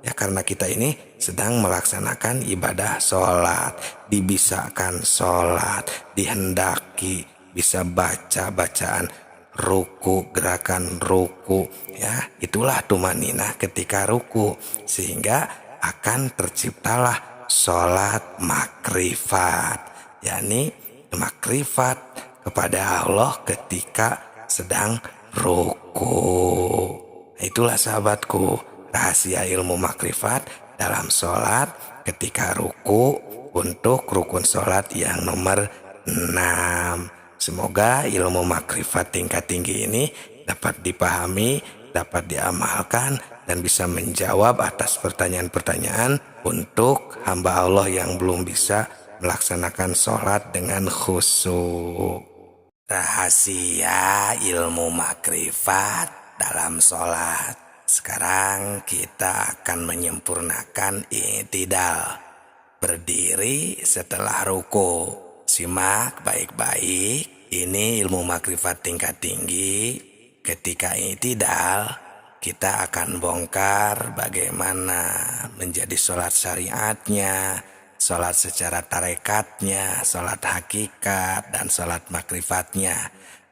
ya, karena kita ini sedang melaksanakan ibadah sholat, dibisakan sholat, dihendaki bisa baca bacaan ruku, gerakan ruku ya. Itulah tumaninah ketika ruku, sehingga akan terciptalah sholat makrifat, yakni makrifat kepada Allah ketika sedang ruku. Itulah sahabatku rahasia ilmu makrifat dalam sholat ketika ruku untuk rukun sholat yang nomor 6. Semoga ilmu makrifat tingkat tinggi ini dapat dipahami, dapat diamalkan, dan bisa menjawab atas pertanyaan-pertanyaan untuk hamba Allah yang belum bisa melaksanakan sholat dengan khusyuk. Rahasia ilmu makrifat dalam sholat. Sekarang kita akan menyempurnakan i'tidal, berdiri setelah ruku. Simak baik-baik, ini ilmu makrifat tingkat tinggi. Ketika i'tidal, kita akan bongkar bagaimana menjadi sholat syariatnya, sholat secara tarekatnya, sholat hakikat, dan sholat makrifatnya,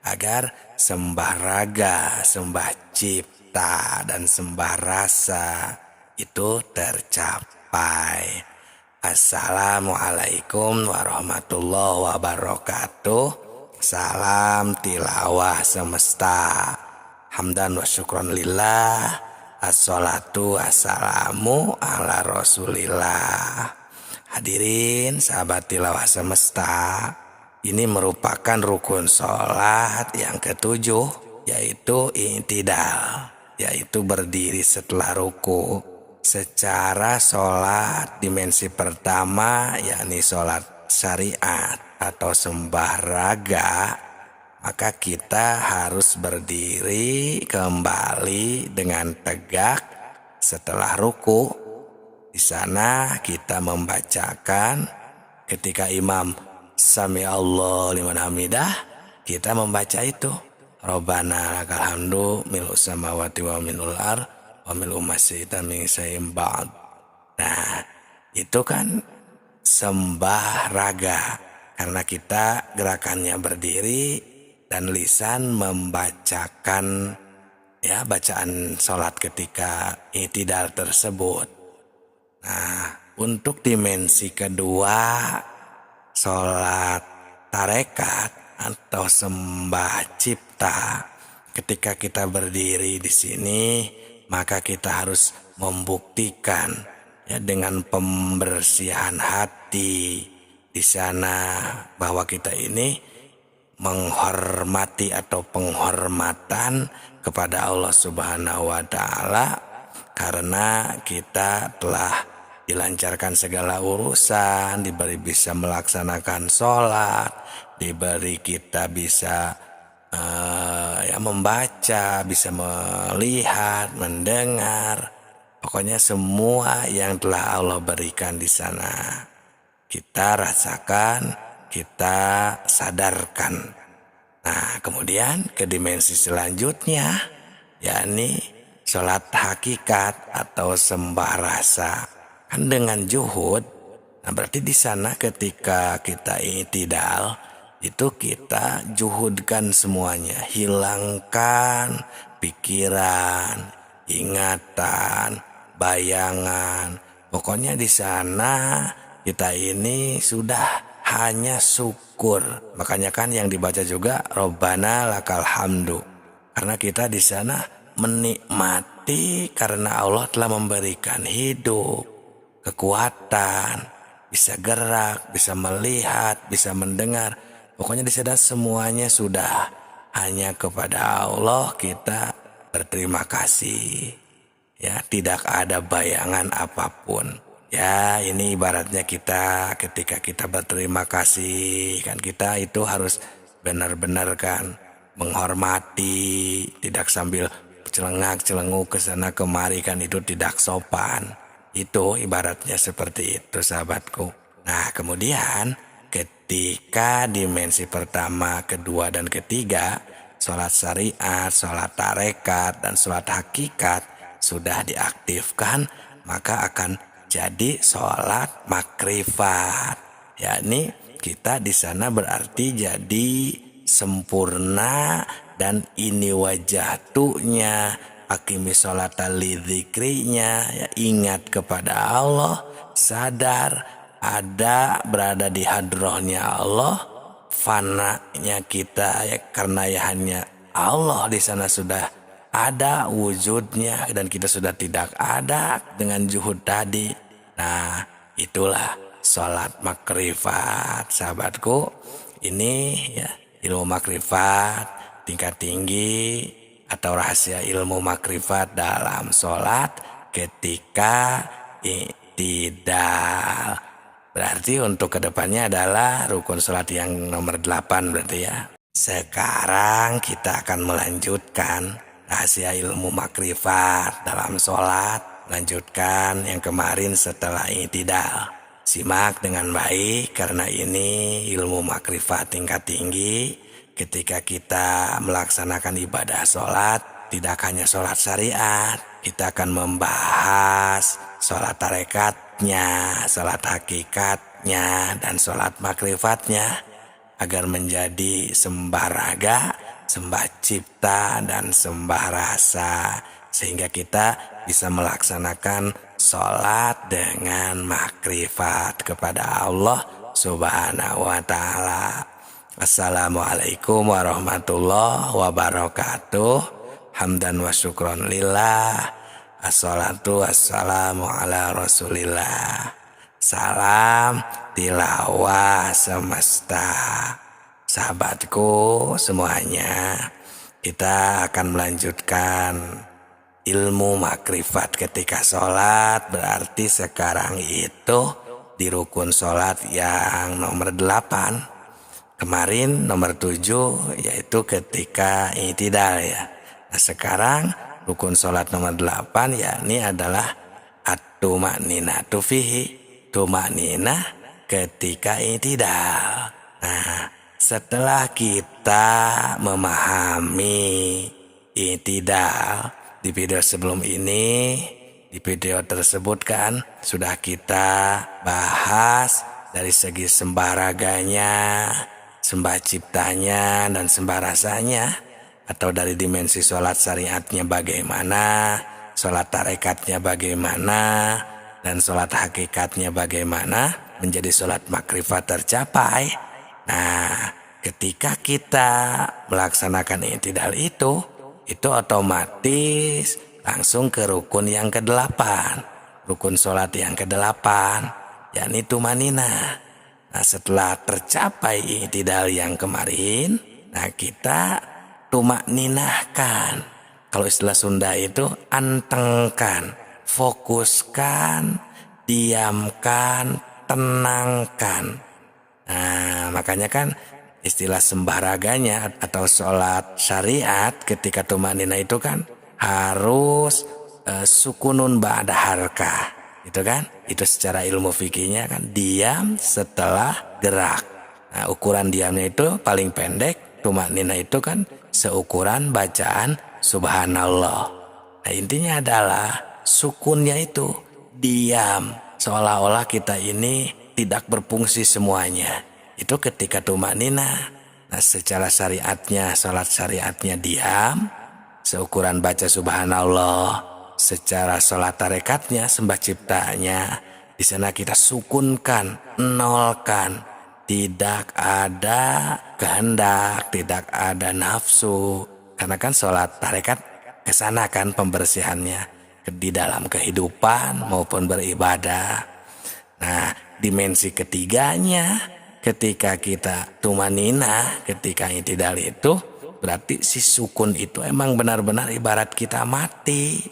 agar sembah raga, sembah cipta, dan sembah rasa itu tercapai. Assalamualaikum warahmatullahi wabarakatuh. Salam tilawah semesta. Hamdan wa syukron lillah. Assalatu wassalamu ala rasulillah. Hadirin sahabat tilawah semesta, ini merupakan rukun sholat yang ketujuh, yaitu i'tidal, yaitu berdiri setelah ruku. Secara sholat dimensi pertama, yakni sholat syariat atau sembah raga, maka kita harus berdiri kembali dengan tegak setelah ruku. Di sana kita membacakan ketika imam sami Allah liman hamidah, kita membaca itu Rabbana lakal hamdu mil'u samawati wa minul ar wa mil'u masyi'ta min syai'in ba'd. Nah, itu kan sembah raga, karena kita gerakannya berdiri dan lisan membacakan ya bacaan sholat ketika i'tidal tersebut. Nah, untuk dimensi kedua, sholat tarekat atau sembah cipta, ketika kita berdiri di sini, maka kita harus membuktikan ya dengan pembersihan hati di sana bahwa kita ini menghormati atau penghormatan kepada Allah Subhanahu wa taala, karena kita telah dilancarkan segala urusan, diberi bisa melaksanakan sholat, diberi kita bisa ya membaca, bisa melihat, mendengar, pokoknya semua yang telah Allah berikan di sana kita rasakan, kita sadarkan. Nah, kemudian ke dimensi selanjutnya, yakni sholat hakikat atau sembah rasa. Kan dengan juhud, nah berarti di sana ketika kita i'tidal, itu kita juhudkan semuanya, hilangkan pikiran, ingatan, bayangan. Pokoknya di sana kita ini sudah hanya syukur. Makanya kan yang dibaca juga Robbana lakal hamdu. Karena kita di sana menikmati karena Allah telah memberikan hidup, kekuatan, bisa gerak, bisa melihat, bisa mendengar. Pokoknya di sana semuanya sudah hanya kepada Allah kita berterima kasih. Ya, tidak ada bayangan apapun. Ya, ini ibaratnya kita ketika kita berterima kasih, kan kita itu harus benar-benar kan menghormati, tidak sambil celengak-celenguk ke sana kemari, kan itu tidak sopan. Itu ibaratnya seperti itu, sahabatku. Nah, kemudian ketika dimensi pertama, kedua, dan ketiga, sholat syariat, sholat tarekat, dan sholat hakikat sudah diaktifkan, maka akan jadi sholat makrifat. Yakni kita di sana berarti jadi sempurna, dan ini wajahtunya akimi sholata lidzikrinya, ya ingat kepada Allah, sadar ada berada di hadrohnya Allah, fananya kita ya karena ya hanya Allah di sana sudah ada wujudnya, dan kita sudah tidak ada dengan juhud tadi. Nah, itulah sholat makrifat, sahabatku. Ini ya ilmu makrifat tingkat tinggi atau rahasia ilmu makrifat dalam sholat ketika i'tidal. Berarti untuk kedepannya adalah rukun sholat yang nomor 8 berarti ya. Sekarang kita akan melanjutkan rahasia ilmu makrifat dalam sholat, lanjutkan yang kemarin setelah i'tidal. Simak dengan baik karena ini ilmu makrifat tingkat tinggi. Ketika kita melaksanakan ibadah sholat, tidak hanya sholat syariat, kita akan membahas sholat tarekatnya, sholat hakikatnya, dan sholat makrifatnya agar menjadi sembah raga, sembah cipta, dan sembah rasa, sehingga kita bisa melaksanakan sholat dengan makrifat kepada Allah Subhanahu wa ta'ala. Assalamualaikum warahmatullahi wabarakatuh. Hamdan wa syukron lillah. Assalatu wassalamu ala rasulillah. Salam tilawah semesta. Sahabatku semuanya, kita akan melanjutkan ilmu makrifat ketika sholat. Berarti sekarang itu di rukun sholat yang nomor 8. Kemarin nomor 7 yaitu ketika i'tidal ya. Nah sekarang rukun sholat nomor 8 yakni adalah at-tumakninatu fihi, tumakninah ketika i'tidal. Nah setelah kita memahami i'tidal di video sebelum ini, di video tersebut kan sudah kita bahas dari segi sembah raganya, sembah ciptanya, dan sembah rasanya. atau dari dimensi sholat syariatnya bagaimana, sholat tarekatnya bagaimana, dan sholat hakikatnya bagaimana, menjadi sholat makrifat tercapai. Nah, ketika kita melaksanakan i'tidal itu otomatis langsung ke rukun yang ke-8, rukun sholat yang ke-8, yakni tumanina. Nah, setelah tercapai i'tidal yang kemarin, nah kita tumakninahkan. Kalau istilah Sunda itu antengkan, fokuskan, diamkan, tenangkan. Nah, makanya kan istilah sembahraganya atau sholat syariat ketika tumanina itu kan harus sukunun ba'da harkah. Itu kan, itu secara ilmu fikihnya kan diam setelah gerak. Nah, ukuran diamnya itu paling pendek, tumanina itu kan seukuran bacaan subhanallah. Nah, intinya adalah sukunnya itu diam, seolah-olah kita ini tidak berfungsi semuanya. Itu ketika tumanina. Nah, secara syariatnya, sholat syariatnya diam, seukuran baca subhanallah. Secara sholat tarekatnya, sembah ciptanya, di sana kita sukunkan, nolkan, tidak ada kehendak, tidak ada nafsu. Karena kan sholat tarekat kesana kan pembersihannya di dalam kehidupan maupun beribadah. Nah, dimensi ketiganya ketika kita tumanina, ketika i'tidal itu berarti si sukun itu emang benar-benar ibarat kita mati.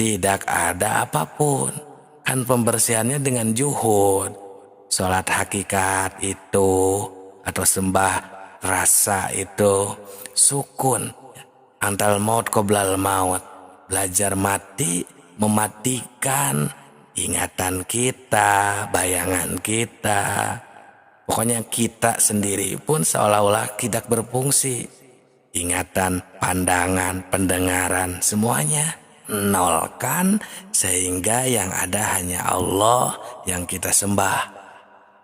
Tidak ada apapun. Kan pembersihannya dengan juhud. Sholat hakikat itu atau sembah rasa itu sukun. Antal maut qoblal maut. Belajar mati, mematikan ingatan kita, bayangan kita. Pokoknya kita sendiri pun seolah-olah tidak berfungsi. Ingatan, pandangan, pendengaran, semuanya nolkan, sehingga yang ada hanya Allah yang kita sembah,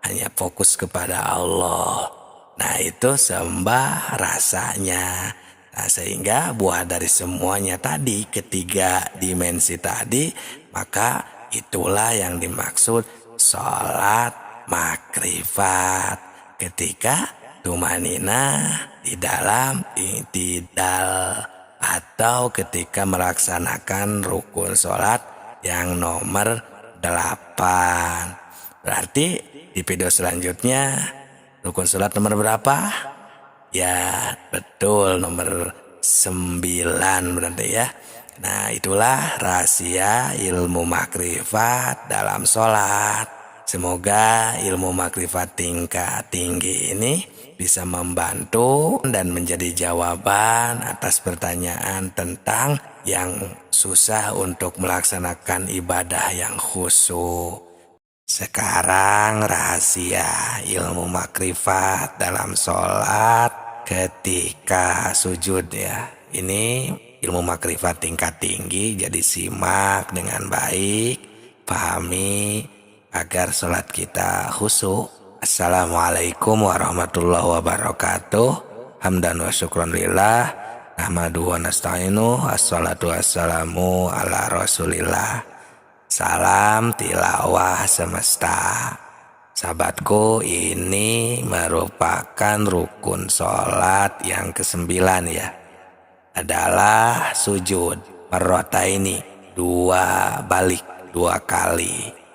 hanya fokus kepada Allah. Nah, itu sembah rasanya. Nah, sehingga buah dari semuanya tadi, ketiga dimensi tadi, maka itulah yang dimaksud sholat makrifat, ketika tumanina di dalam i'tidal, atau ketika melaksanakan rukun sholat yang nomor 8. Berarti di video selanjutnya rukun sholat nomor berapa? Ya betul, nomor 9 berarti ya. Nah, itulah rahasia ilmu makrifat dalam sholat. Semoga ilmu makrifat tingkat tinggi ini bisa membantu dan menjadi jawaban atas pertanyaan tentang yang susah untuk melaksanakan ibadah yang khusyuk. Sekarang rahasia ilmu makrifat dalam sholat ketika sujud ya. Ini ilmu makrifat tingkat tinggi, jadi simak dengan baik, pahami agar sholat kita khusyuk. Assalamualaikum warahmatullahi wabarakatuh. Hamdan wa syukran lillah, nahmadu wa nasta'inu, assalatu wassalamu ala rasulillah. Salam tilawah semesta. Sahabatku, ini merupakan rukun sholat yang ke-9 ya. Adalah sujud marrataini, 2 balik, 2 kali.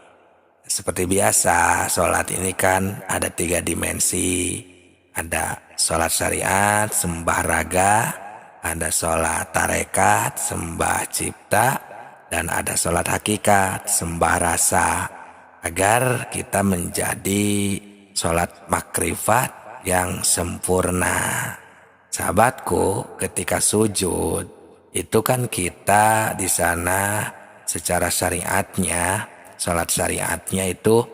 Seperti biasa, sholat ini kan ada 3 dimensi. Ada sholat syariat, sembah raga, ada sholat tarekat, sembah cipta, dan ada sholat hakikat, sembah rasa. Agar kita menjadi sholat makrifat yang sempurna. Sahabatku, ketika sujud, itu kan kita di sana secara syariatnya, sholat syariatnya itu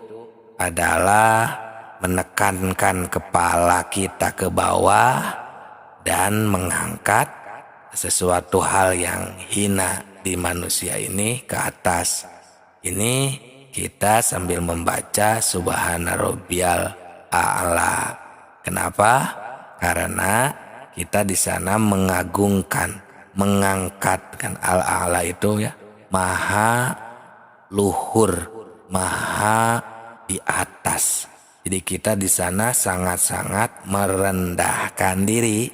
adalah menekankan kepala kita ke bawah dan mengangkat sesuatu hal yang hina di manusia ini ke atas. Ini kita sambil membaca Subhana Rabbiyal A'la. Kenapa? Karena kita di sana mengagungkan, mengangkat, kan al-a'la itu ya maha luhur, maha di atas. Jadi kita di sana sangat-sangat merendahkan diri.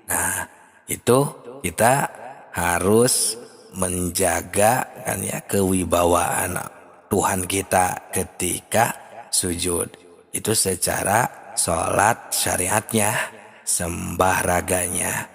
Nah, itu kita harus menjaga kan ya kewibawaan Tuhan kita ketika sujud. Itu secara sholat syariatnya, sembah raganya.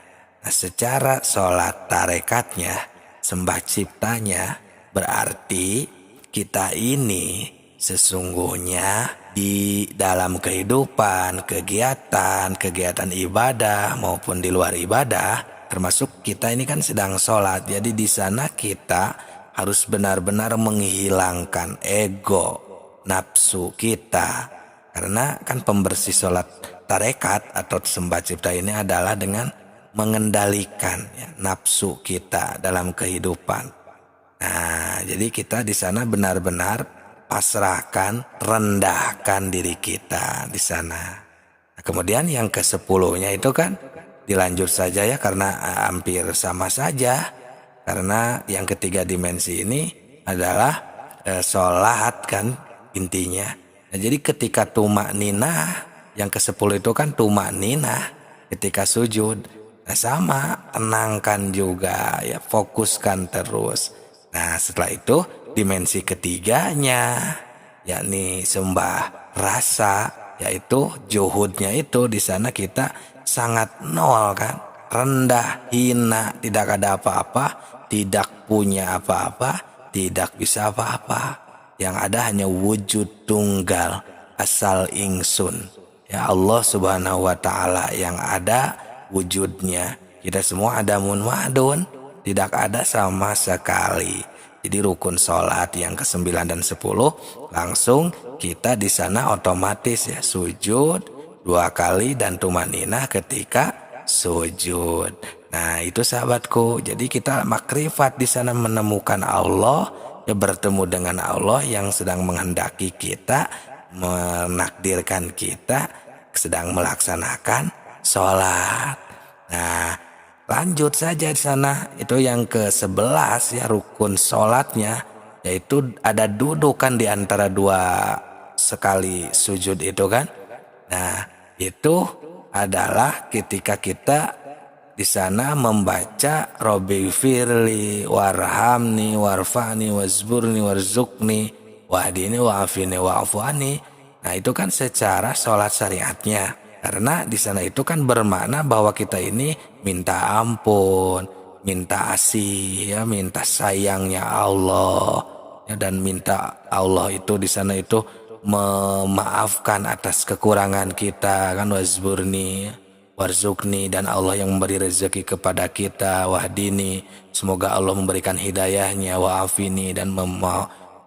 Nah, secara sholat tarekatnya, sembah ciptanya, berarti kita ini sesungguhnya di dalam kehidupan, kegiatan ibadah maupun di luar ibadah, termasuk kita ini kan sedang sholat. Jadi di sana kita harus benar-benar menghilangkan ego, nafsu kita. Karena kan pembersih sholat tarekat atau sembah cipta ini adalah dengan mengendalikan ya, nafsu kita dalam kehidupan. Nah, jadi kita di sana benar-benar pasrahkan, rendahkan diri kita di sana. Nah, kemudian yang ke-10-nya itu kan dilanjut saja ya karena hampir sama saja. Karena yang ketiga dimensi ini adalah sholat kan intinya. Nah, jadi ketika tumak ninah, yang ke-10 itu kan tumak ninah ketika sujud. Nah, sama, tenangkan juga ya, fokuskan terus. Nah, setelah itu dimensi ketiganya yakni sembah rasa, yaitu juhudnya itu di sana kita sangat nol kan, rendah, hina, tidak ada apa-apa, tidak punya apa-apa, tidak bisa apa-apa. Yang ada hanya wujud tunggal asal ingsun. Ya Allah subhanahu wa ta'ala yang ada wujudnya. Kita semua adamun ma'dun, tidak ada sama sekali. Jadi rukun sholat yang ke-9 dan 10 langsung kita di sana otomatis ya sujud 2 kali dan tumaninah ketika sujud. Nah, itu sahabatku. Jadi kita makrifat di sana menemukan Allah, ya bertemu dengan Allah yang sedang menghendaki kita, menakdirkan kita sedang melaksanakan sholat. Nah, lanjut saja di sana. Itu yang ke-11 ya rukun sholatnya, yaitu ada dudukan di antara 2 sekali sujud itu kan. Nah, itu adalah ketika kita di sana membaca Robbi firli warhamni warfa'ni wazburni warzukni wahdini wa'afini wa'afuani. Nah, itu kan secara sholat syariatnya. Karena di sana itu kan bermakna bahwa kita ini minta ampun, minta asih ya, minta sayangnya Allah ya, dan minta Allah itu di sana itu memaafkan atas kekurangan kita kan, wazburni warzukni, dan Allah yang memberi rezeki kepada kita, wahdini, semoga Allah memberikan hidayahnya, wa'afini, dan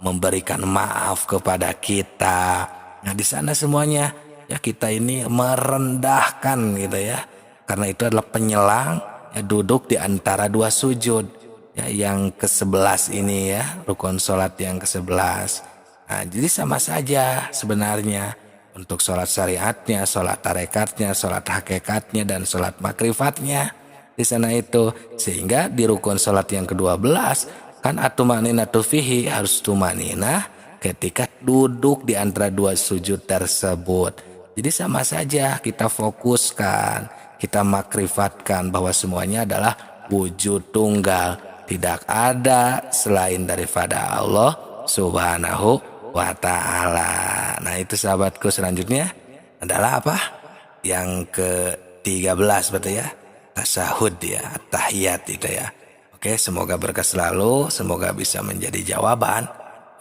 memberikan maaf kepada kita. Nah, di sana semuanya ya kita ini merendahkan gitu ya, karena itu adalah penyelang ya, duduk di antara 2 sujud ya, yang ke-11 ini ya, rukun sholat yang ke-11. Nah, jadi sama saja sebenarnya untuk sholat syariatnya, sholat tarekatnya, sholat hakikatnya, dan sholat makrifatnya di sana itu. Sehingga di rukun sholat yang ke-12 kan atumaninatu fihi, harus tumaninah ketika duduk di antara 2 sujud tersebut. Jadi sama saja kita fokuskan, kita makrifatkan bahwa semuanya adalah wujud tunggal, tidak ada selain daripada Allah subhanahu wa ta'ala. Nah, itu sahabatku, selanjutnya adalah apa? Yang ke-13 berarti ya, tasyahud ya, tahiyat itu ya. Oke, semoga berkah selalu, semoga bisa menjadi jawaban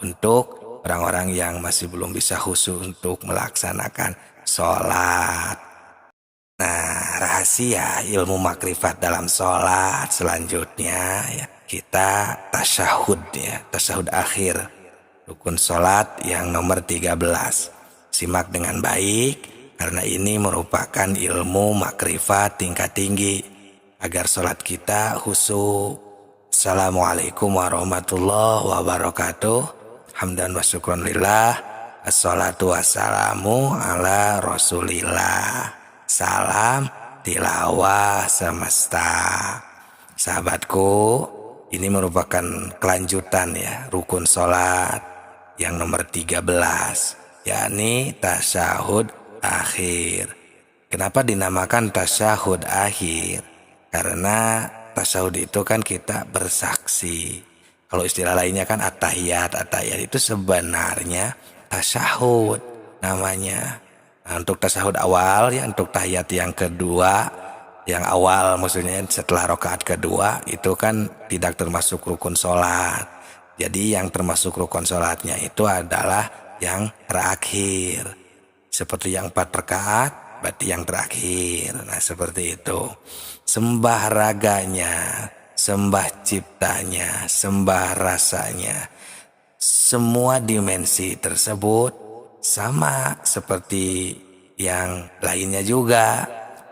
untuk orang-orang yang masih belum bisa khusyuk untuk melaksanakan sholat. Nah, rahasia ilmu makrifat dalam sholat selanjutnya ya, kita tasyahud ya, tasyahud akhir, rukun sholat yang nomor 13. Simak dengan baik, karena ini merupakan ilmu makrifat tingkat tinggi, agar sholat kita khusyuk. Assalamualaikum warahmatullahi wabarakatuh. Hamdan wa syukran lillah. Assalatu wassalamu ala rasulillah. Salam tilawah semesta. Sahabatku, ini merupakan kelanjutan ya rukun sholat yang nomor 13, yakni tasyahud akhir. Kenapa dinamakan tasyahud akhir? Karena tasyahud itu kan kita bersaksi. Kalau istilah lainnya kan at-tahiyat. At-tahiyat itu sebenarnya tasyahud namanya. Nah, untuk tasyahud awal ya, untuk tahiyat yang kedua, yang awal maksudnya setelah rakaat kedua itu kan tidak termasuk rukun sholat. Jadi yang termasuk rukun sholatnya itu adalah yang terakhir. Seperti yang 4 rakaat berarti yang terakhir. Nah seperti itu. Sembah raganya, sembah ciptanya, sembah rasanya. Semua dimensi tersebut sama seperti yang lainnya juga.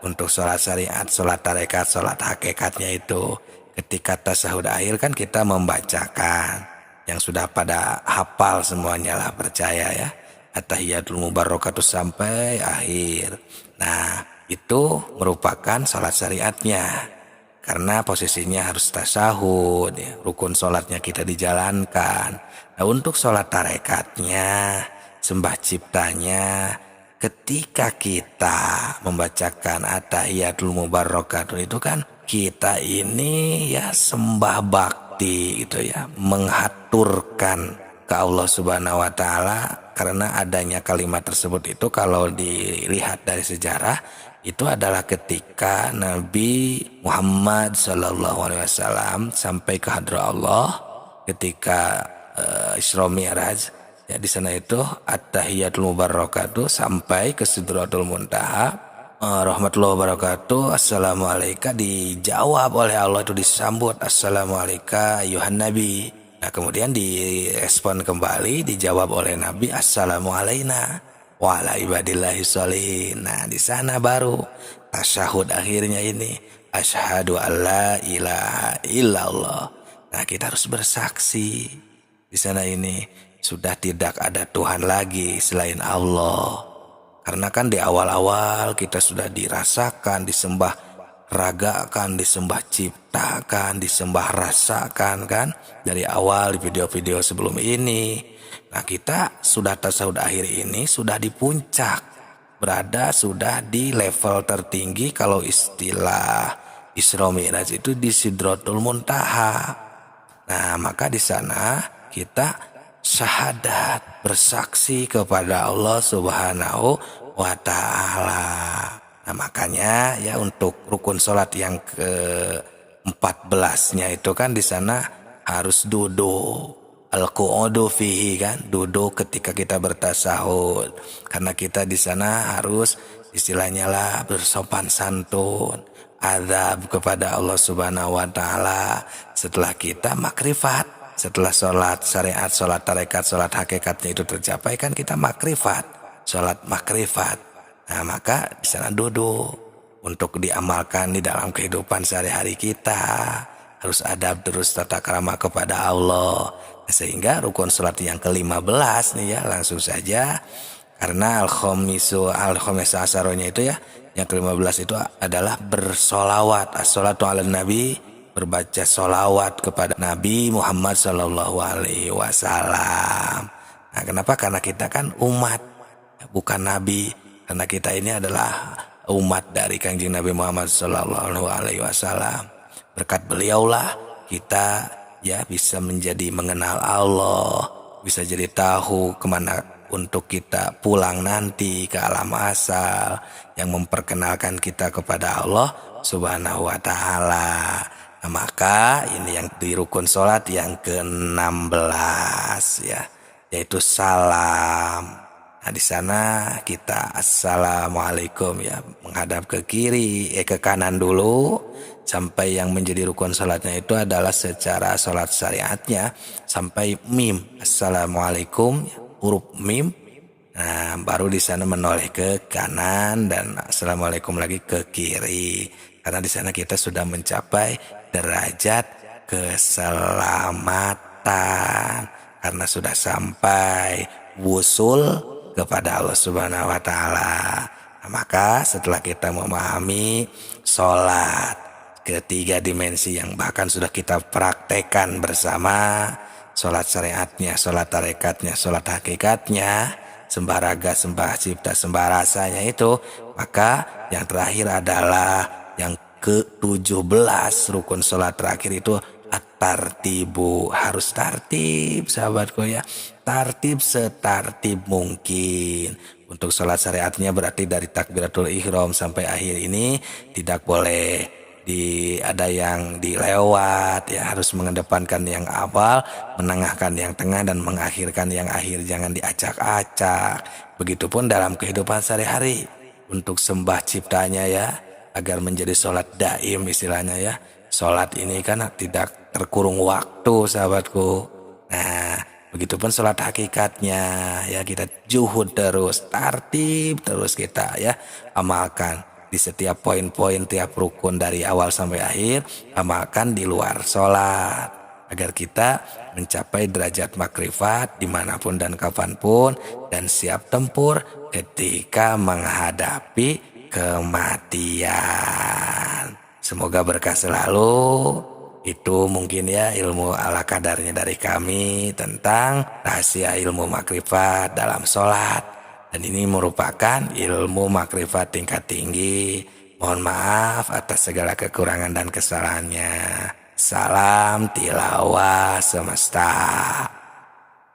Untuk sholat syariat, sholat tarekat, sholat hakikatnya itu ketika tasyahud akhir kan kita membacakan yang sudah pada hafal semuanya lah, percaya ya, at-tahiyatul mubarakatuh sampai akhir. Nah itu merupakan sholat syariatnya karena posisinya harus tasyahud ya, rukun sholatnya kita dijalankan. Nah untuk sholat tarekatnya, sembah ciptanya, ketika kita membacakan at-tahiyatul mubarakatuh itu kan kita ini ya sembah bakti gitu ya, menghaturkan ke Allah Subhanahu wa taala. Karena adanya kalimat tersebut itu kalau dilihat dari sejarah itu adalah ketika Nabi Muhammad SAW sampai ke hadrat Allah ketika Isra Mi'raj. Ya di sana itu at-tahiyatul mubarakatuh sampai ke Sidratul Muntaha. Rahmatullahi wabarakatuh. Assalamualaikum dijawab oleh Allah, itu disambut assalamualaikum ayuhan nabi. Nah kemudian direspon kembali, dijawab oleh Nabi assalamualaikum wa ala ibadillahi sholihin. Nah di sana baru tasyahud akhirnya ini asyhadu alla ilaha illallah. Nah kita harus bersaksi di sana ini sudah tidak ada Tuhan lagi selain Allah. Karena kan di awal-awal kita sudah dirasakan, disembah ragakan, disembah ciptakan, disembah rasakan kan. Dari awal di video-video sebelum ini. Nah kita sudah tasyahud akhir ini sudah di puncak. Berada sudah di level tertinggi kalau istilah Isra Mi'raj itu di Sidratul Muntaha. Nah maka di sana kita syahadat, bersaksi kepada Allah Subhanahu wa taala. Nah makanya ya untuk rukun sholat yang ke-14-nya itu kan di sana harus duduk, al-qu'udu fihi kan, duduk ketika kita bertasahud. Karena kita di sana harus istilahnya lah bersopan santun, adab kepada Allah Subhanahu wa taala setelah kita makrifat. Setelah sholat syariat, sholat tarekat, sholat hakikatnya itu tercapai kan kita makrifat, sholat makrifat. Nah maka di sana duduk untuk diamalkan di dalam kehidupan sehari-hari kita. Harus adab terus tata krama kepada Allah. Nah, sehingga rukun sholat yang ke-15 nih ya langsung saja. Karena al-khomisu asaronya itu ya, yang ke-15 itu adalah bersolawat. As-sholatu ala nabi, berbaca solawat kepada Nabi Muhammad Sallallahu Alaihi Wasallam. Nah, kenapa? Karena kita kan umat, bukan Nabi. Karena kita ini adalah umat dari Kanjeng Nabi Muhammad Sallallahu Alaihi Wasallam. Berkat beliaulah kita ya bisa menjadi mengenal Allah, bisa jadi tahu kemana untuk kita pulang nanti ke alam asal, yang memperkenalkan kita kepada Allah Subhanahu Wa Taala. Nah, maka ini yang di rukun sholat yang ke-16 ya, yaitu salam. Nah di sana kita assalamualaikum ya, menghadap ke kiri, ke kanan dulu sampai yang menjadi rukun sholatnya itu adalah secara sholat syariatnya sampai mim, assalamualaikum huruf mim. Nah baru di sana menoleh ke kanan dan assalamualaikum lagi ke kiri. Karena di sana kita sudah mencapai derajat keselamatan karena sudah sampai wusul kepada Allah Subhanahu wa taala. Nah, maka setelah kita memahami sholat ketiga dimensi yang bahkan sudah kita praktekkan bersama, sholat syariatnya, sholat tarekatnya, sholat hakikatnya, sembah raga, sembah cipta, sembah rasanya itu, maka yang terakhir adalah yang ke-17 rukun sholat terakhir itu at-tartibu. Harus tartib sahabatku ya, tartib setartib mungkin. Untuk sholat syariatnya berarti dari takbiratul ihram sampai akhir ini tidak boleh ada yang dilewat ya, harus mengedepankan yang awal, menengahkan yang tengah, dan mengakhirkan yang akhir, jangan diacak-acak. Begitupun dalam kehidupan sehari-hari untuk sembah ciptanya ya, agar menjadi sholat daim istilahnya ya. Sholat ini kan tidak terkurung waktu sahabatku. Nah, begitupun sholat hakikatnya ya, kita juhud terus, tartib terus kita ya, amalkan di setiap poin-poin tiap rukun dari awal sampai akhir, amalkan di luar sholat agar kita mencapai derajat makrifat dimanapun dan kapanpun, dan siap tempur ketika menghadapi kematian. Semoga berkah selalu. Itu mungkin ya ilmu ala kadarnya dari kami tentang rahasia ilmu makrifat dalam sholat. Dan ini merupakan ilmu makrifat tingkat tinggi. Mohon maaf atas segala kekurangan dan kesalahannya. Salam tilawah semesta.